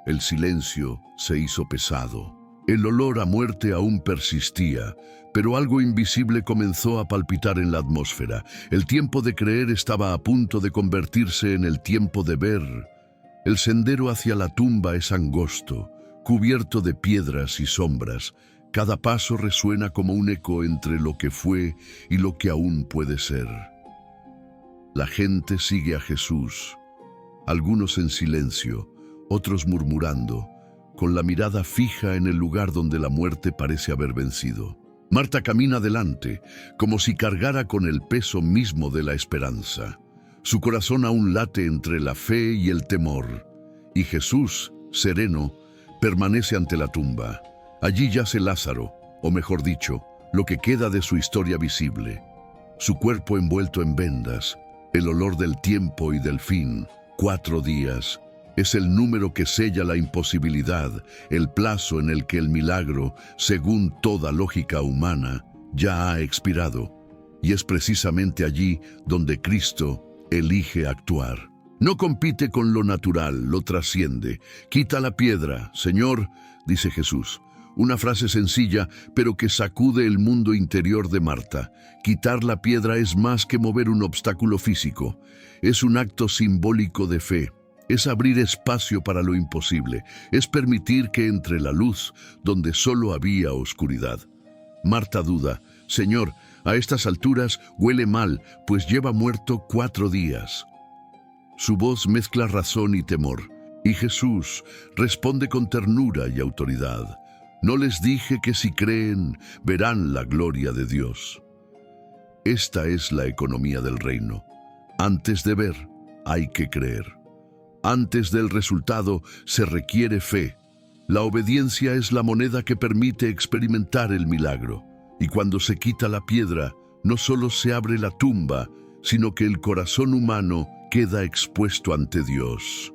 El silencio se hizo pesado. El olor a muerte aún persistía, pero algo invisible comenzó a palpitar en la atmósfera. El tiempo de creer estaba a punto de convertirse en el tiempo de ver. El sendero hacia la tumba es angosto, cubierto de piedras y sombras. Cada paso resuena como un eco entre lo que fue y lo que aún puede ser. La gente sigue a Jesús, algunos en silencio, otros murmurando, con la mirada fija en el lugar donde la muerte parece haber vencido. Marta camina adelante, como si cargara con el peso mismo de la esperanza. Su corazón aún late entre la fe y el temor, y Jesús sereno, permanece ante la tumba. Allí yace Lázaro, o mejor dicho, lo que queda de su historia visible. Su cuerpo envuelto en vendas, el olor del tiempo y del fin, 4 días. Es el número que sella la imposibilidad, el plazo en el que el milagro, según toda lógica humana, ya ha expirado. Y es precisamente allí donde Cristo elige actuar. No compite con lo natural, lo trasciende. Quita la piedra, Señor, dice Jesús. Una frase sencilla, pero que sacude el mundo interior de Marta. Quitar la piedra es más que mover un obstáculo físico. Es un acto simbólico de fe. Es abrir espacio para lo imposible. Es permitir que entre la luz donde solo había oscuridad. Marta duda. Señor, a estas alturas huele mal, pues lleva muerto 4 días. Su voz mezcla razón y temor. Y Jesús responde con ternura y autoridad. No les dije que si creen, verán la gloria de Dios. Esta es la economía del reino. Antes de ver, hay que creer. Antes del resultado, se requiere fe. La obediencia es la moneda que permite experimentar el milagro. Y cuando se quita la piedra, no solo se abre la tumba, sino que el corazón humano queda expuesto ante Dios.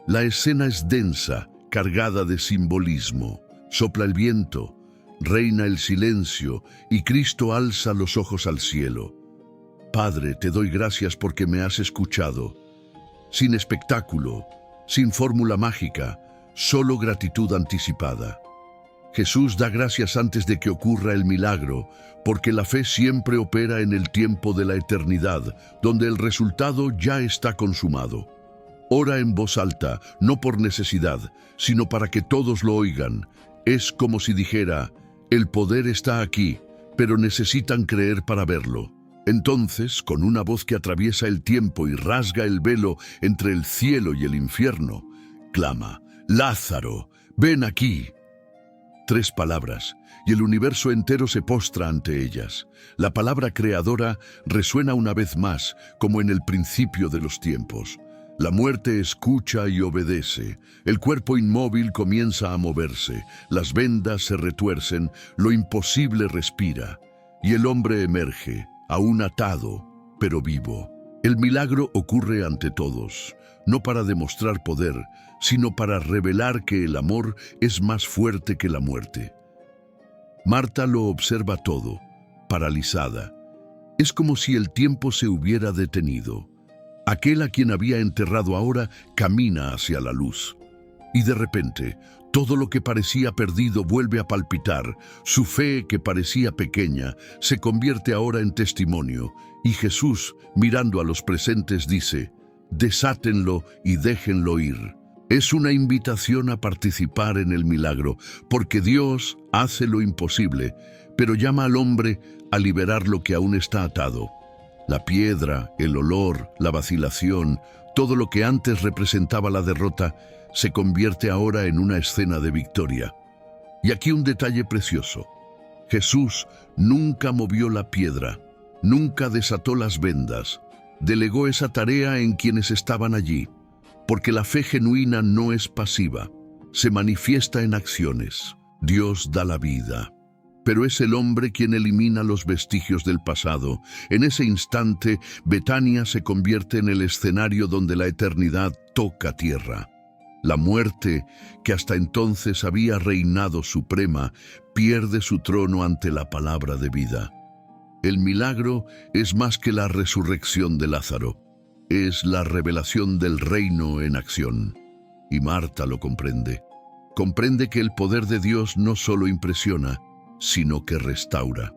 La escena es densa, cargada de simbolismo. Sopla el viento, reina el silencio, y Cristo alza los ojos al cielo. Padre, te doy gracias porque me has escuchado. Sin espectáculo, sin fórmula mágica, solo gratitud anticipada. Jesús da gracias antes de que ocurra el milagro, porque la fe siempre opera en el tiempo de la eternidad, donde el resultado ya está consumado. Ora en voz alta, no por necesidad, sino para que todos lo oigan. Es como si dijera, el poder está aquí, pero necesitan creer para verlo. Entonces, con una voz que atraviesa el tiempo y rasga el velo entre el cielo y el infierno, clama, Lázaro, ven aquí. 3 palabras, y el universo entero se postra ante ellas. La palabra creadora resuena una vez más, como en el principio de los tiempos. La muerte escucha y obedece. El cuerpo inmóvil comienza a moverse. Las vendas se retuercen, lo imposible respira. Y el hombre emerge, aún atado, pero vivo. El milagro ocurre ante todos, no para demostrar poder, sino para revelar que el amor es más fuerte que la muerte. Marta lo observa todo, paralizada. Es como si el tiempo se hubiera detenido. Aquel a quien había enterrado ahora camina hacia la luz. Y de repente, todo lo que parecía perdido vuelve a palpitar. Su fe, que parecía pequeña, se convierte ahora en testimonio. Y Jesús, mirando a los presentes, dice, desátenlo y déjenlo ir. Es una invitación a participar en el milagro, porque Dios hace lo imposible, pero llama al hombre a liberar lo que aún está atado. La piedra, el olor, la vacilación, todo lo que antes representaba la derrota, se convierte ahora en una escena de victoria. Y aquí un detalle precioso. Jesús nunca movió la piedra, nunca desató las vendas, delegó esa tarea en quienes estaban allí, porque la fe genuina no es pasiva, se manifiesta en acciones. Dios da la vida, pero es el hombre quien elimina los vestigios del pasado. En ese instante, Betania se convierte en el escenario donde la eternidad toca tierra. La muerte, que hasta entonces había reinado suprema, pierde su trono ante la palabra de vida. El milagro es más que la resurrección de Lázaro, es la revelación del reino en acción. Y Marta lo comprende. Comprende que el poder de Dios no solo impresiona, sino que restaura.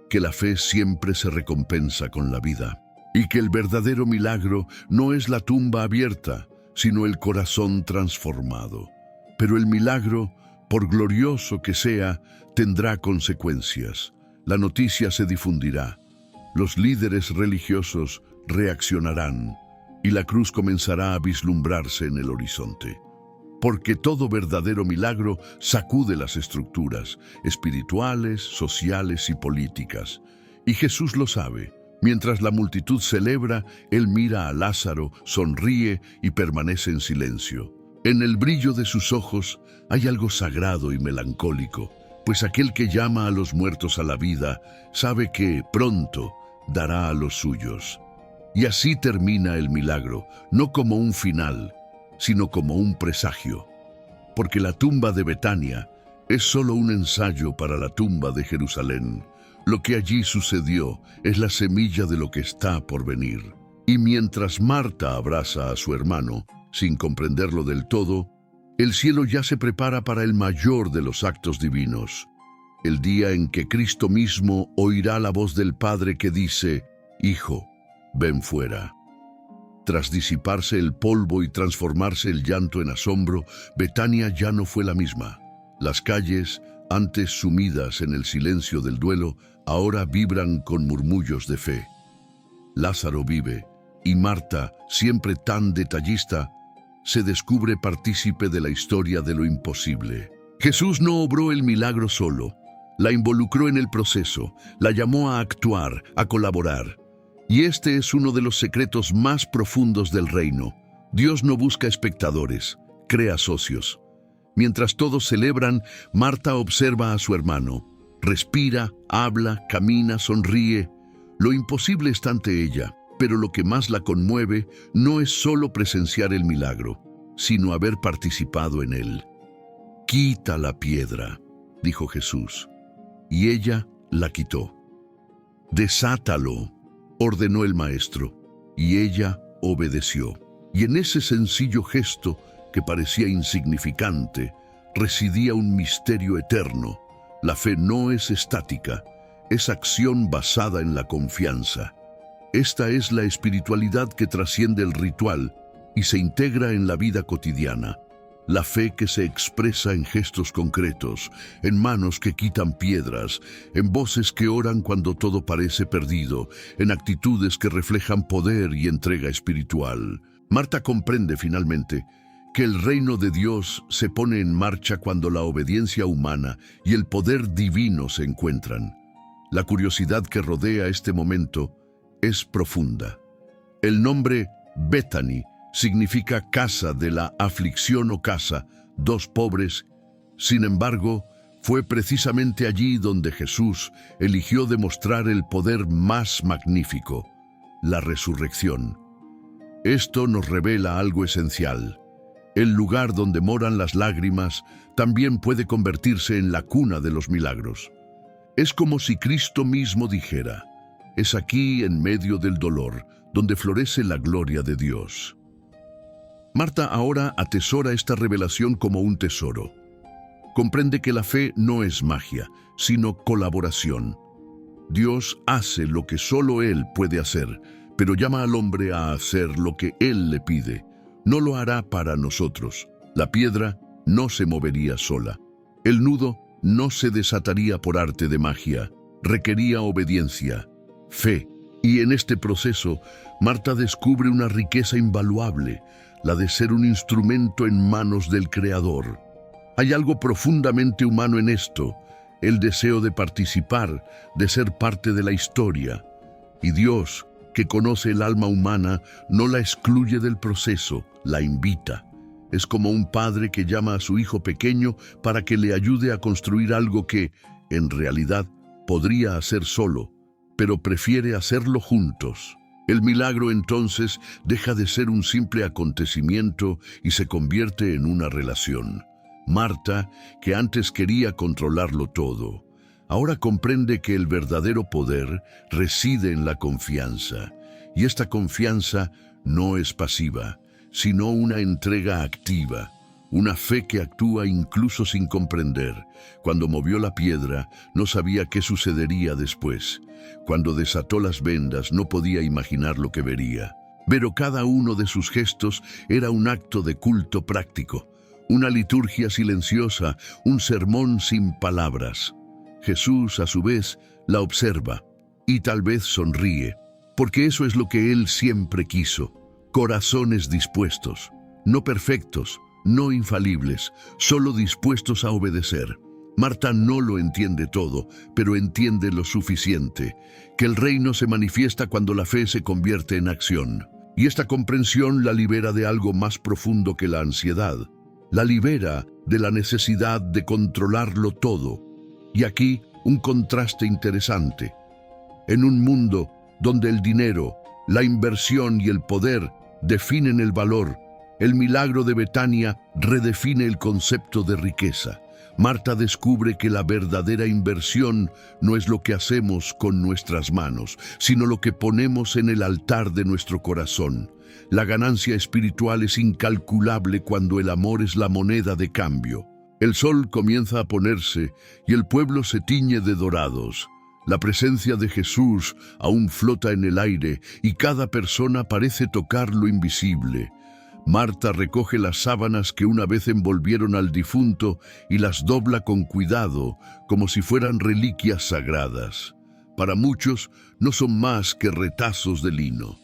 Que la fe siempre se recompensa con la vida. Y que el verdadero milagro no es la tumba abierta, sino el corazón transformado. Pero el milagro, por glorioso que sea, tendrá consecuencias. La noticia se difundirá. Los líderes religiosos reaccionarán y la cruz comenzará a vislumbrarse en el horizonte. Porque todo verdadero milagro sacude las estructuras espirituales, sociales y políticas. Y Jesús lo sabe. Mientras la multitud celebra, Él mira a Lázaro, sonríe y permanece en silencio. En el brillo de sus ojos hay algo sagrado y melancólico, pues aquel que llama a los muertos a la vida sabe que pronto dará a los suyos. Y así termina el milagro, no como un final, sino como un presagio. Porque la tumba de Betania es solo un ensayo para la tumba de Jerusalén. Lo que allí sucedió es la semilla de lo que está por venir. Y mientras Marta abraza a su hermano, sin comprenderlo del todo, el cielo ya se prepara para el mayor de los actos divinos, el día en que Cristo mismo oirá la voz del Padre que dice: «Hijo, ven fuera». Tras disiparse el polvo y transformarse el llanto en asombro, Betania ya no fue la misma. Las calles, antes sumidas en el silencio del duelo, ahora vibran con murmullos de fe. Lázaro vive, y Marta, siempre tan detallista, se descubre partícipe de la historia de lo imposible. Jesús no obró el milagro solo, la involucró en el proceso, la llamó a actuar, a colaborar. Y este es uno de los secretos más profundos del reino. Dios no busca espectadores, crea socios. Mientras todos celebran, Marta observa a su hermano. Respira, habla, camina, sonríe. Lo imposible está ante ella, pero lo que más la conmueve no es solo presenciar el milagro, sino haber participado en él. «Quita la piedra», dijo Jesús, y ella la quitó. «Desátalo», ordenó el maestro, y ella obedeció. Y en ese sencillo gesto, que parecía insignificante, residía un misterio eterno. La fe no es estática, es acción basada en la confianza. Esta es la espiritualidad que trasciende el ritual y se integra en la vida cotidiana. La fe que se expresa en gestos concretos, en manos que quitan piedras, en voces que oran cuando todo parece perdido, en actitudes que reflejan poder y entrega espiritual. Marta comprende finalmente que el reino de Dios se pone en marcha cuando la obediencia humana y el poder divino se encuentran. La curiosidad que rodea este momento es profunda. El nombre Bethany significa casa de la aflicción o casa, dos pobres. Sin embargo, fue precisamente allí donde Jesús eligió demostrar el poder más magnífico, la resurrección. Esto nos revela algo esencial. El lugar donde moran las lágrimas también puede convertirse en la cuna de los milagros. Es como si Cristo mismo dijera: «Es aquí, en medio del dolor, donde florece la gloria de Dios». Marta ahora atesora esta revelación como un tesoro. Comprende que la fe no es magia, sino colaboración. Dios hace lo que solo Él puede hacer, pero llama al hombre a hacer lo que Él le pide. No lo hará para nosotros. La piedra no se movería sola. El nudo no se desataría por arte de magia. Requería obediencia, fe. Y en este proceso, Marta descubre una riqueza invaluable, la de ser un instrumento en manos del Creador. Hay algo profundamente humano en esto, el deseo de participar, de ser parte de la historia. Y Dios, que conoce el alma humana, no la excluye del proceso, la invita. Es como un padre que llama a su hijo pequeño para que le ayude a construir algo que, en realidad, podría hacer solo, pero prefiere hacerlo juntos. El milagro entonces deja de ser un simple acontecimiento y se convierte en una relación. Marta, que antes quería controlarlo todo, ahora comprende que el verdadero poder reside en la confianza. Y esta confianza no es pasiva, sino una entrega activa. Una fe que actúa incluso sin comprender. Cuando movió la piedra, no sabía qué sucedería después. Cuando desató las vendas, no podía imaginar lo que vería. Pero cada uno de sus gestos era un acto de culto práctico, una liturgia silenciosa, un sermón sin palabras. Jesús, a su vez, la observa y tal vez sonríe, porque eso es lo que Él siempre quiso. Corazones dispuestos, no perfectos, no infalibles, solo dispuestos a obedecer. Marta no lo entiende todo, pero entiende lo suficiente, que el reino se manifiesta cuando la fe se convierte en acción. Y esta comprensión la libera de algo más profundo que la ansiedad. La libera de la necesidad de controlarlo todo. Y aquí un contraste interesante. En un mundo donde el dinero, la inversión y el poder definen el valor, el milagro de Betania redefine el concepto de riqueza. Marta descubre que la verdadera inversión no es lo que hacemos con nuestras manos, sino lo que ponemos en el altar de nuestro corazón. La ganancia espiritual es incalculable cuando el amor es la moneda de cambio. El sol comienza a ponerse y el pueblo se tiñe de dorados. La presencia de Jesús aún flota en el aire y cada persona parece tocar lo invisible. Marta recoge las sábanas que una vez envolvieron al difunto y las dobla con cuidado, como si fueran reliquias sagradas. Para muchos no son más que retazos de lino.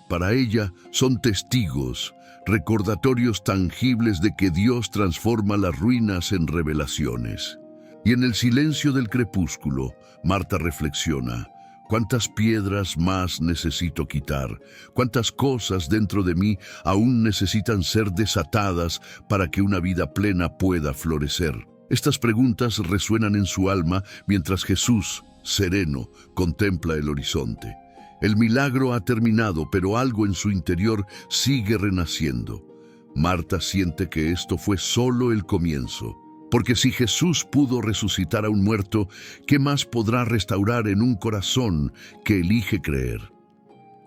Para ella son testigos, recordatorios tangibles de que Dios transforma las ruinas en revelaciones. Y en el silencio del crepúsculo, Marta reflexiona: ¿cuántas piedras más necesito quitar? ¿Cuántas cosas dentro de mí aún necesitan ser desatadas para que una vida plena pueda florecer? Estas preguntas resuenan en su alma mientras Jesús, sereno, contempla el horizonte. El milagro ha terminado, pero algo en su interior sigue renaciendo. Marta siente que esto fue solo el comienzo. Porque si Jesús pudo resucitar a un muerto, ¿qué más podrá restaurar en un corazón que elige creer?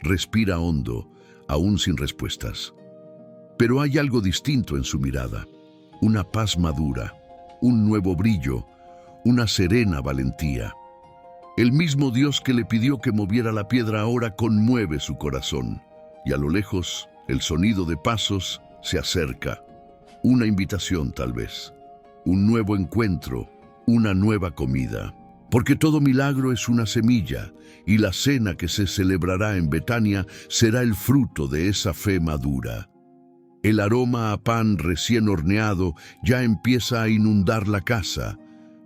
Respira hondo, aún sin respuestas. Pero hay algo distinto en su mirada. Una paz madura, un nuevo brillo, una serena valentía. El mismo Dios que le pidió que moviera la piedra ahora conmueve su corazón. Y a lo lejos, el sonido de pasos se acerca. Una invitación tal vez. Un nuevo encuentro, una nueva comida. Porque todo milagro es una semilla, y la cena que se celebrará en Betania será el fruto de esa fe madura. El aroma a pan recién horneado ya empieza a inundar la casa.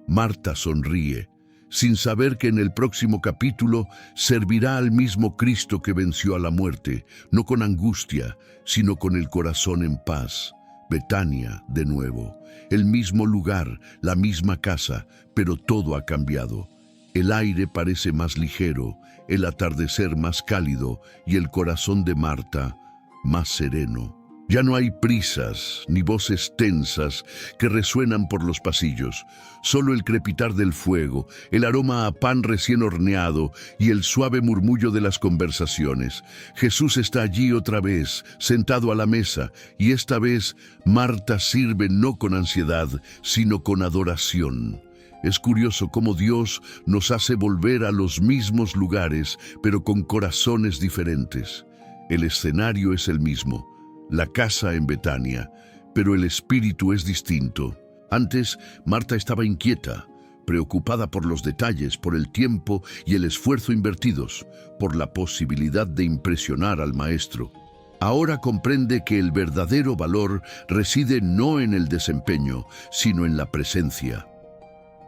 Marta sonríe, sin saber que en el próximo capítulo servirá al mismo Cristo que venció a la muerte, no con angustia, sino con el corazón en paz. Betania, de nuevo, el mismo lugar, la misma casa, pero todo ha cambiado. El aire parece más ligero, el atardecer más cálido y el corazón de Marta más sereno. Ya no hay prisas ni voces tensas que resuenan por los pasillos, solo el crepitar del fuego, el aroma a pan recién horneado y el suave murmullo de las conversaciones. Jesús está allí otra vez, sentado a la mesa, y esta vez Marta sirve no con ansiedad, sino con adoración. Es curioso cómo Dios nos hace volver a los mismos lugares, pero con corazones diferentes. El escenario es el mismo. La casa en Betania, pero el espíritu es distinto. Antes, Marta estaba inquieta, preocupada por los detalles, por el tiempo y el esfuerzo invertidos, por la posibilidad de impresionar al maestro. Ahora comprende que el verdadero valor reside no en el desempeño, sino en la presencia.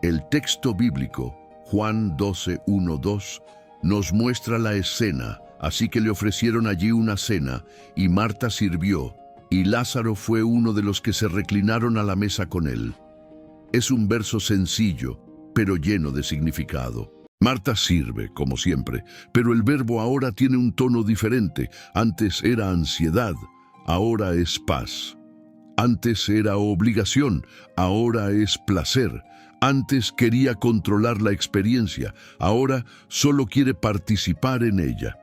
El texto bíblico, Juan 12:1-2, nos muestra la escena. Así que le ofrecieron allí una cena, y Marta sirvió, y Lázaro fue uno de los que se reclinaron a la mesa con él. Es un verso sencillo, pero lleno de significado. Marta sirve, como siempre, pero el verbo ahora tiene un tono diferente. Antes era ansiedad, ahora es paz. Antes era obligación, ahora es placer. Antes quería controlar la experiencia, ahora solo quiere participar en ella.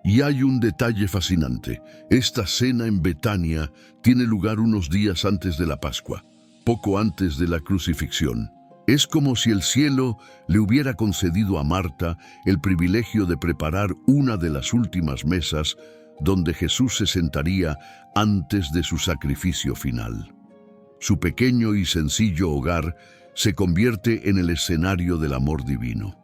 Y hay un detalle fascinante. Esta cena en Betania tiene lugar unos días antes de la Pascua, poco antes de la crucifixión. Es como si el cielo le hubiera concedido a Marta el privilegio de preparar una de las últimas mesas donde Jesús se sentaría antes de su sacrificio final. Su pequeño y sencillo hogar se convierte en el escenario del amor divino.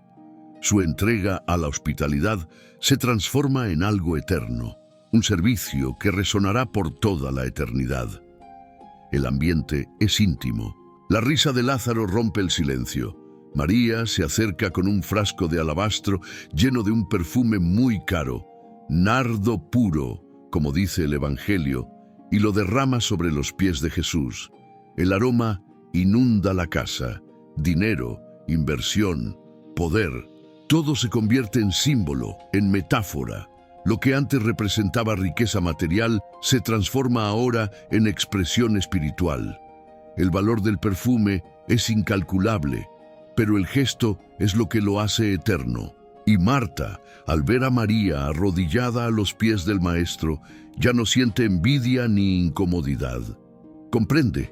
Su entrega a la hospitalidad se transforma en algo eterno, un servicio que resonará por toda la eternidad. El ambiente es íntimo. La risa de Lázaro rompe el silencio. María se acerca con un frasco de alabastro lleno de un perfume muy caro, nardo puro, como dice el Evangelio, y lo derrama sobre los pies de Jesús. El aroma inunda la casa, dinero, inversión, poder. Todo se convierte en símbolo, en metáfora. Lo que antes representaba riqueza material se transforma ahora en expresión espiritual. El valor del perfume es incalculable, pero el gesto es lo que lo hace eterno. Y Marta, al ver a María arrodillada a los pies del Maestro, ya no siente envidia ni incomodidad. Comprende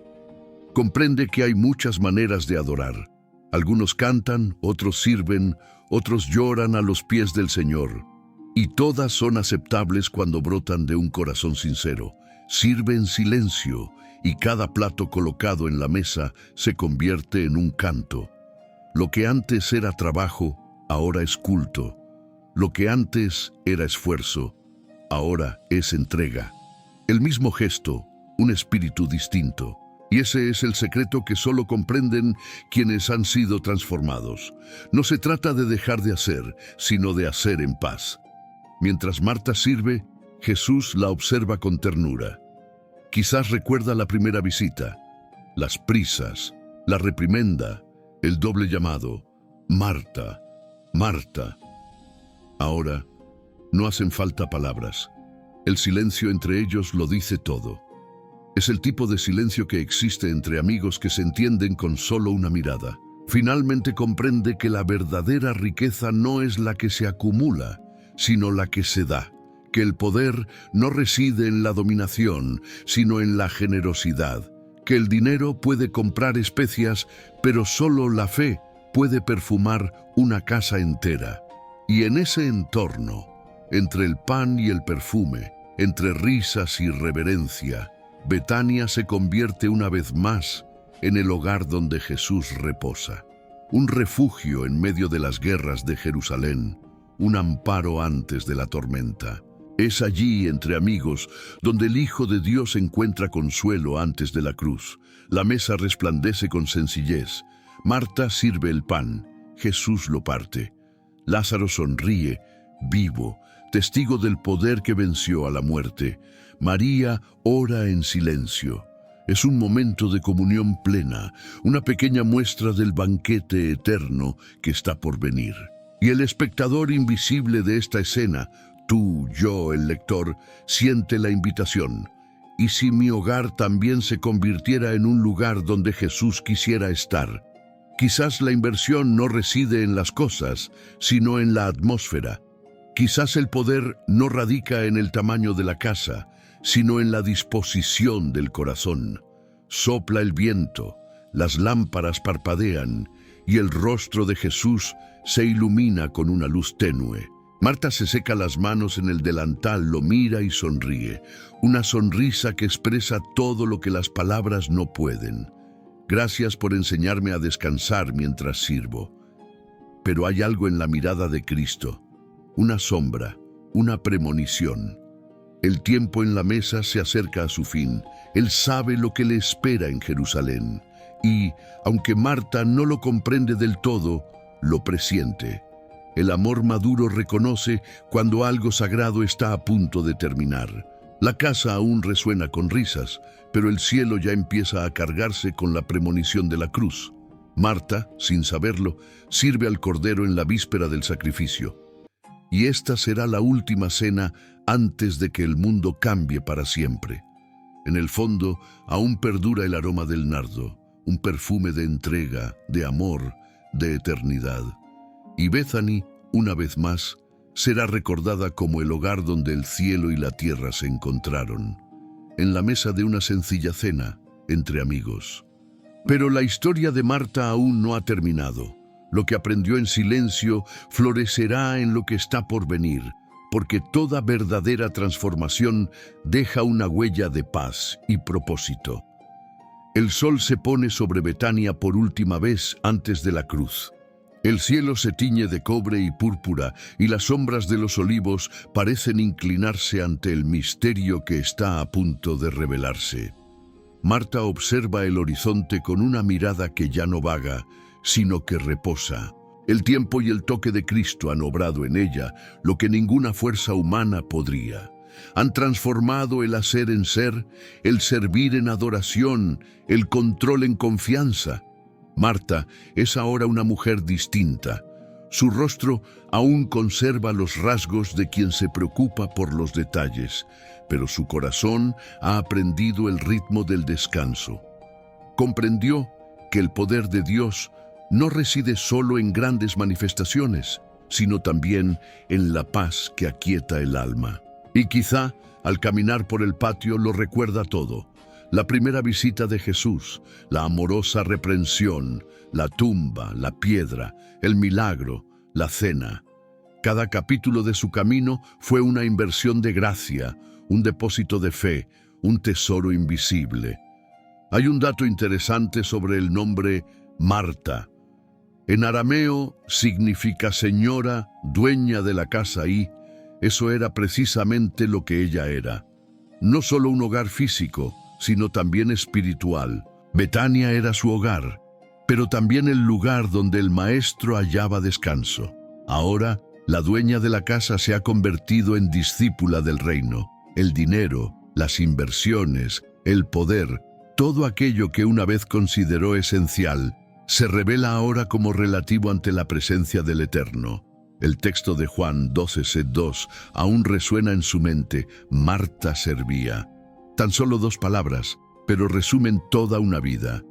que hay muchas maneras de adorar. Algunos cantan, otros sirven, otros lloran a los pies del Señor. Y todas son aceptables cuando brotan de un corazón sincero. Sirve en silencio, y cada plato colocado en la mesa se convierte en un canto. Lo que antes era trabajo, ahora es culto. Lo que antes era esfuerzo, ahora es entrega. El mismo gesto, un espíritu distinto. Y ese es el secreto que solo comprenden quienes han sido transformados. No se trata de dejar de hacer, sino de hacer en paz. Mientras Marta sirve, Jesús la observa con ternura. Quizás recuerda la primera visita, las prisas, la reprimenda, el doble llamado. Marta, Marta. Ahora, no hacen falta palabras. El silencio entre ellos lo dice todo. Es el tipo de silencio que existe entre amigos que se entienden con solo una mirada. Finalmente comprende que la verdadera riqueza no es la que se acumula, sino la que se da. Que el poder no reside en la dominación, sino en la generosidad. Que el dinero puede comprar especias, pero solo la fe puede perfumar una casa entera. Y en ese entorno, entre el pan y el perfume, entre risas y reverencia, Betania se convierte una vez más en el hogar donde Jesús reposa. Un refugio en medio de las guerras de Jerusalén, un amparo antes de la tormenta. Es allí, entre amigos, donde el Hijo de Dios encuentra consuelo antes de la cruz. La mesa resplandece con sencillez. Marta sirve el pan, Jesús lo parte. Lázaro sonríe, vivo, testigo del poder que venció a la muerte. María ora en silencio. Es un momento de comunión plena, una pequeña muestra del banquete eterno que está por venir. Y el espectador invisible de esta escena, tú, yo, el lector, siente la invitación. ¿Y si mi hogar también se convirtiera en un lugar donde Jesús quisiera estar? Quizás la inversión no reside en las cosas, sino en la atmósfera. Quizás el poder no radica en el tamaño de la casa, sino en la disposición del corazón. Sopla el viento, las lámparas parpadean, y el rostro de Jesús se ilumina con una luz tenue. Marta se seca las manos en el delantal, lo mira y sonríe, una sonrisa que expresa todo lo que las palabras no pueden. Gracias por enseñarme a descansar mientras sirvo. Pero hay algo en la mirada de Cristo, una sombra, una premonición. El tiempo en la mesa se acerca a su fin. Él sabe lo que le espera en Jerusalén. Y, aunque Marta no lo comprende del todo, lo presiente. El amor maduro reconoce cuando algo sagrado está a punto de terminar. La casa aún resuena con risas, pero el cielo ya empieza a cargarse con la premonición de la cruz. Marta, sin saberlo, sirve al Cordero en la víspera del sacrificio. Y esta será la última cena antes de que el mundo cambie para siempre. En el fondo, aún perdura el aroma del nardo, un perfume de entrega, de amor, de eternidad. Y Bethany, una vez más, será recordada como el hogar donde el cielo y la tierra se encontraron, en la mesa de una sencilla cena entre amigos. Pero la historia de Marta aún no ha terminado. Lo que aprendió en silencio florecerá en lo que está por venir, porque toda verdadera transformación deja una huella de paz y propósito. El sol se pone sobre Betania por última vez antes de la cruz. El cielo se tiñe de cobre y púrpura, y las sombras de los olivos parecen inclinarse ante el misterio que está a punto de revelarse. Marta observa el horizonte con una mirada que ya no vaga, sino que reposa. El tiempo y el toque de Cristo han obrado en ella lo que ninguna fuerza humana podría. Han transformado el hacer en ser, el servir en adoración, el control en confianza. Marta es ahora una mujer distinta. Su rostro aún conserva los rasgos de quien se preocupa por los detalles, pero su corazón ha aprendido el ritmo del descanso. Comprendió que el poder de Dios no reside solo en grandes manifestaciones, sino también en la paz que aquieta el alma. Y quizá, al caminar por el patio, lo recuerda todo. La primera visita de Jesús, la amorosa reprensión, la tumba, la piedra, el milagro, la cena. Cada capítulo de su camino fue una inversión de gracia, un depósito de fe, un tesoro invisible. Hay un dato interesante sobre el nombre Marta. En arameo significa señora, dueña de la casa y eso era precisamente lo que ella era. No solo un hogar físico, sino también espiritual. Betania era su hogar, pero también el lugar donde el maestro hallaba descanso. Ahora, la dueña de la casa se ha convertido en discípula del reino. El dinero, las inversiones, el poder, todo aquello que una vez consideró esencial, se revela ahora como relativo ante la presencia del Eterno. El texto de Juan 12:2 aún resuena en su mente. Marta servía. Tan solo 2 palabras, pero resumen toda una vida.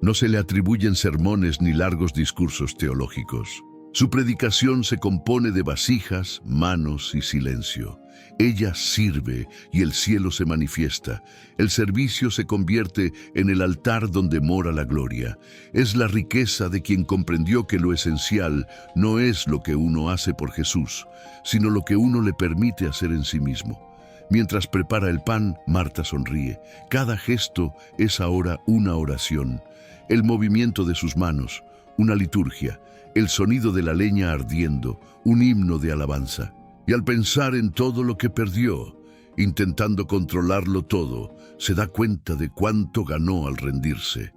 No se le atribuyen sermones ni largos discursos teológicos. Su predicación se compone de vasijas, manos y silencio. Ella sirve y el cielo se manifiesta. El servicio se convierte en el altar donde mora la gloria. Es la riqueza de quien comprendió que lo esencial no es lo que uno hace por Jesús, sino lo que uno le permite hacer en sí mismo. Mientras prepara el pan, Marta sonríe. Cada gesto es ahora una oración. El movimiento de sus manos, una liturgia. El sonido de la leña ardiendo, un himno de alabanza. Y al pensar en todo lo que perdió, intentando controlarlo todo, se da cuenta de cuánto ganó al rendirse.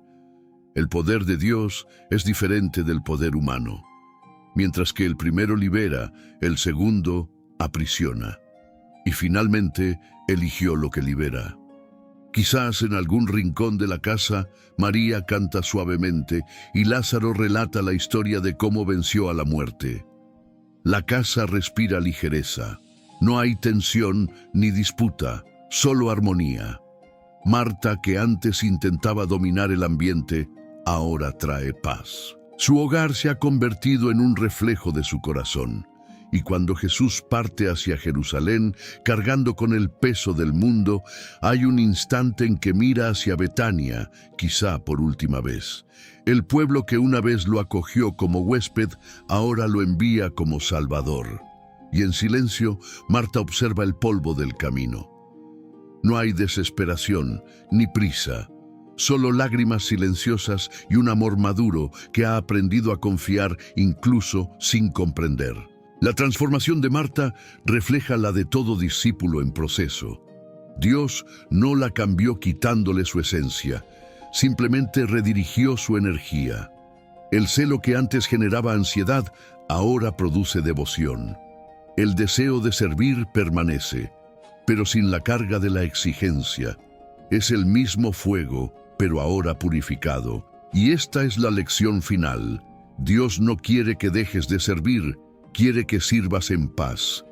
El poder de Dios es diferente del poder humano. Mientras que el primero libera, el segundo aprisiona. Y finalmente eligió lo que libera. Quizás en algún rincón de la casa, María canta suavemente y Lázaro relata la historia de cómo venció a la muerte. La casa respira ligereza. No hay tensión ni disputa, solo armonía. Marta, que antes intentaba dominar el ambiente, ahora trae paz. Su hogar se ha convertido en un reflejo de su corazón. Y cuando Jesús parte hacia Jerusalén, cargando con el peso del mundo, hay un instante en que mira hacia Betania, quizá por última vez. El pueblo que una vez lo acogió como huésped, ahora lo envía como Salvador. Y en silencio, Marta observa el polvo del camino. No hay desesperación, ni prisa, solo lágrimas silenciosas y un amor maduro que ha aprendido a confiar incluso sin comprender. La transformación de Marta refleja la de todo discípulo en proceso. Dios no la cambió quitándole su esencia, simplemente redirigió su energía. El celo que antes generaba ansiedad, ahora produce devoción. El deseo de servir permanece, pero sin la carga de la exigencia. Es el mismo fuego, pero ahora purificado. Y esta es la lección final. Dios no quiere que dejes de servir, quiere que sirvas en paz,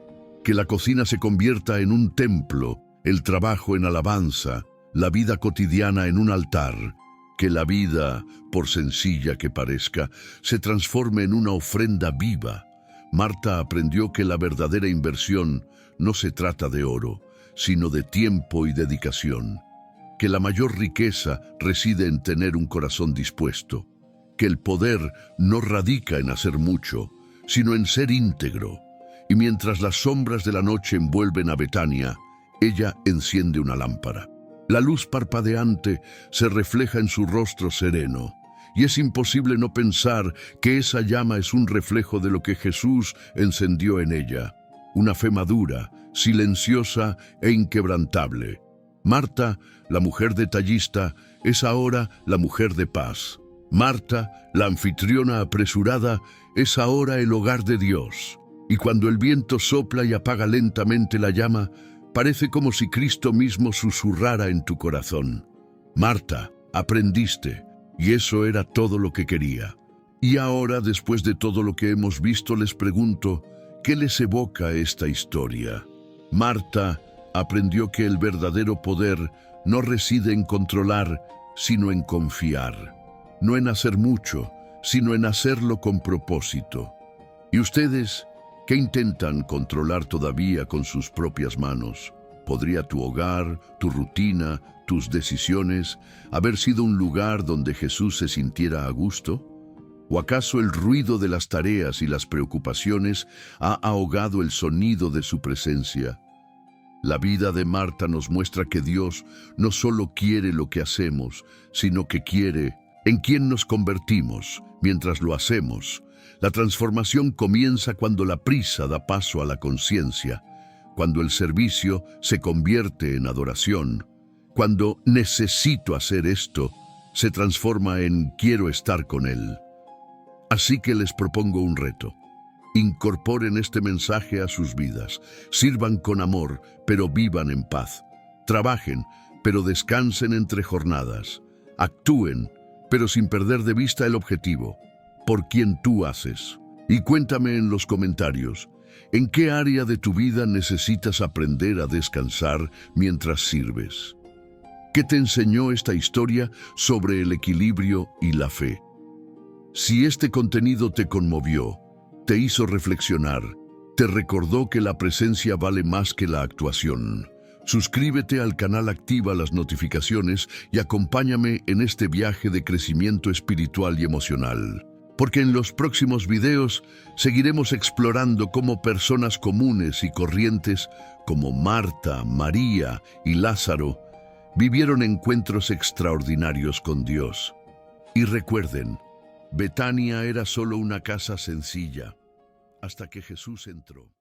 que la cocina se convierta en un templo, el trabajo en alabanza, la vida cotidiana en un altar, que la vida, por sencilla que parezca, se transforme en una ofrenda viva. Marta aprendió que la verdadera inversión no se trata de oro, sino de tiempo y dedicación, que la mayor riqueza reside en tener un corazón dispuesto, que el poder no radica en hacer mucho, sino en ser íntegro. Y mientras las sombras de la noche envuelven a Betania, ella enciende una lámpara. La luz parpadeante se refleja en su rostro sereno, y es imposible no pensar que esa llama es un reflejo de lo que Jesús encendió en ella, una fe madura, silenciosa e inquebrantable. Marta, la mujer detallista, es ahora la mujer de paz. Marta, la anfitriona apresurada, es ahora el hogar de Dios. Y cuando el viento sopla y apaga lentamente la llama, Parece como si Cristo mismo susurrara en tu corazón: Marta, aprendiste, y eso era todo lo que quería. Y ahora, después de todo lo que hemos visto, les pregunto, ¿qué les evoca esta historia? Marta aprendió que el verdadero poder no reside en controlar, sino en confiar. No en hacer mucho, sino en hacerlo con propósito. ¿Y ustedes qué intentan controlar todavía con sus propias manos? ¿Podría tu hogar, tu rutina, tus decisiones haber sido un lugar donde Jesús se sintiera a gusto? ¿O acaso el ruido de las tareas y las preocupaciones ha ahogado el sonido de su presencia? La vida de Marta nos muestra que Dios no solo quiere lo que hacemos, sino que quiere en quién nos convertimos mientras lo hacemos. La transformación comienza cuando la prisa da paso a la conciencia, cuando el servicio se convierte en adoración, cuando necesito hacer esto se transforma en quiero estar con Él. Así que les propongo un reto. Incorporen este mensaje a sus vidas. Sirvan con amor, pero vivan en paz. Trabajen, pero descansen entre jornadas. Actúen, pero sin perder de vista el objetivo, por quien tú haces. Y cuéntame en los comentarios, ¿en qué área de tu vida necesitas aprender a descansar mientras sirves? ¿Qué te enseñó esta historia sobre el equilibrio y la fe? Si este contenido te conmovió, te hizo reflexionar, te recordó que la presencia vale más que la actuación, suscríbete al canal, activa las notificaciones y acompáñame en este viaje de crecimiento espiritual y emocional. Porque en los próximos videos seguiremos explorando cómo personas comunes y corrientes como Marta, María y Lázaro vivieron encuentros extraordinarios con Dios. Y recuerden, Betania era solo una casa sencilla, hasta que Jesús entró.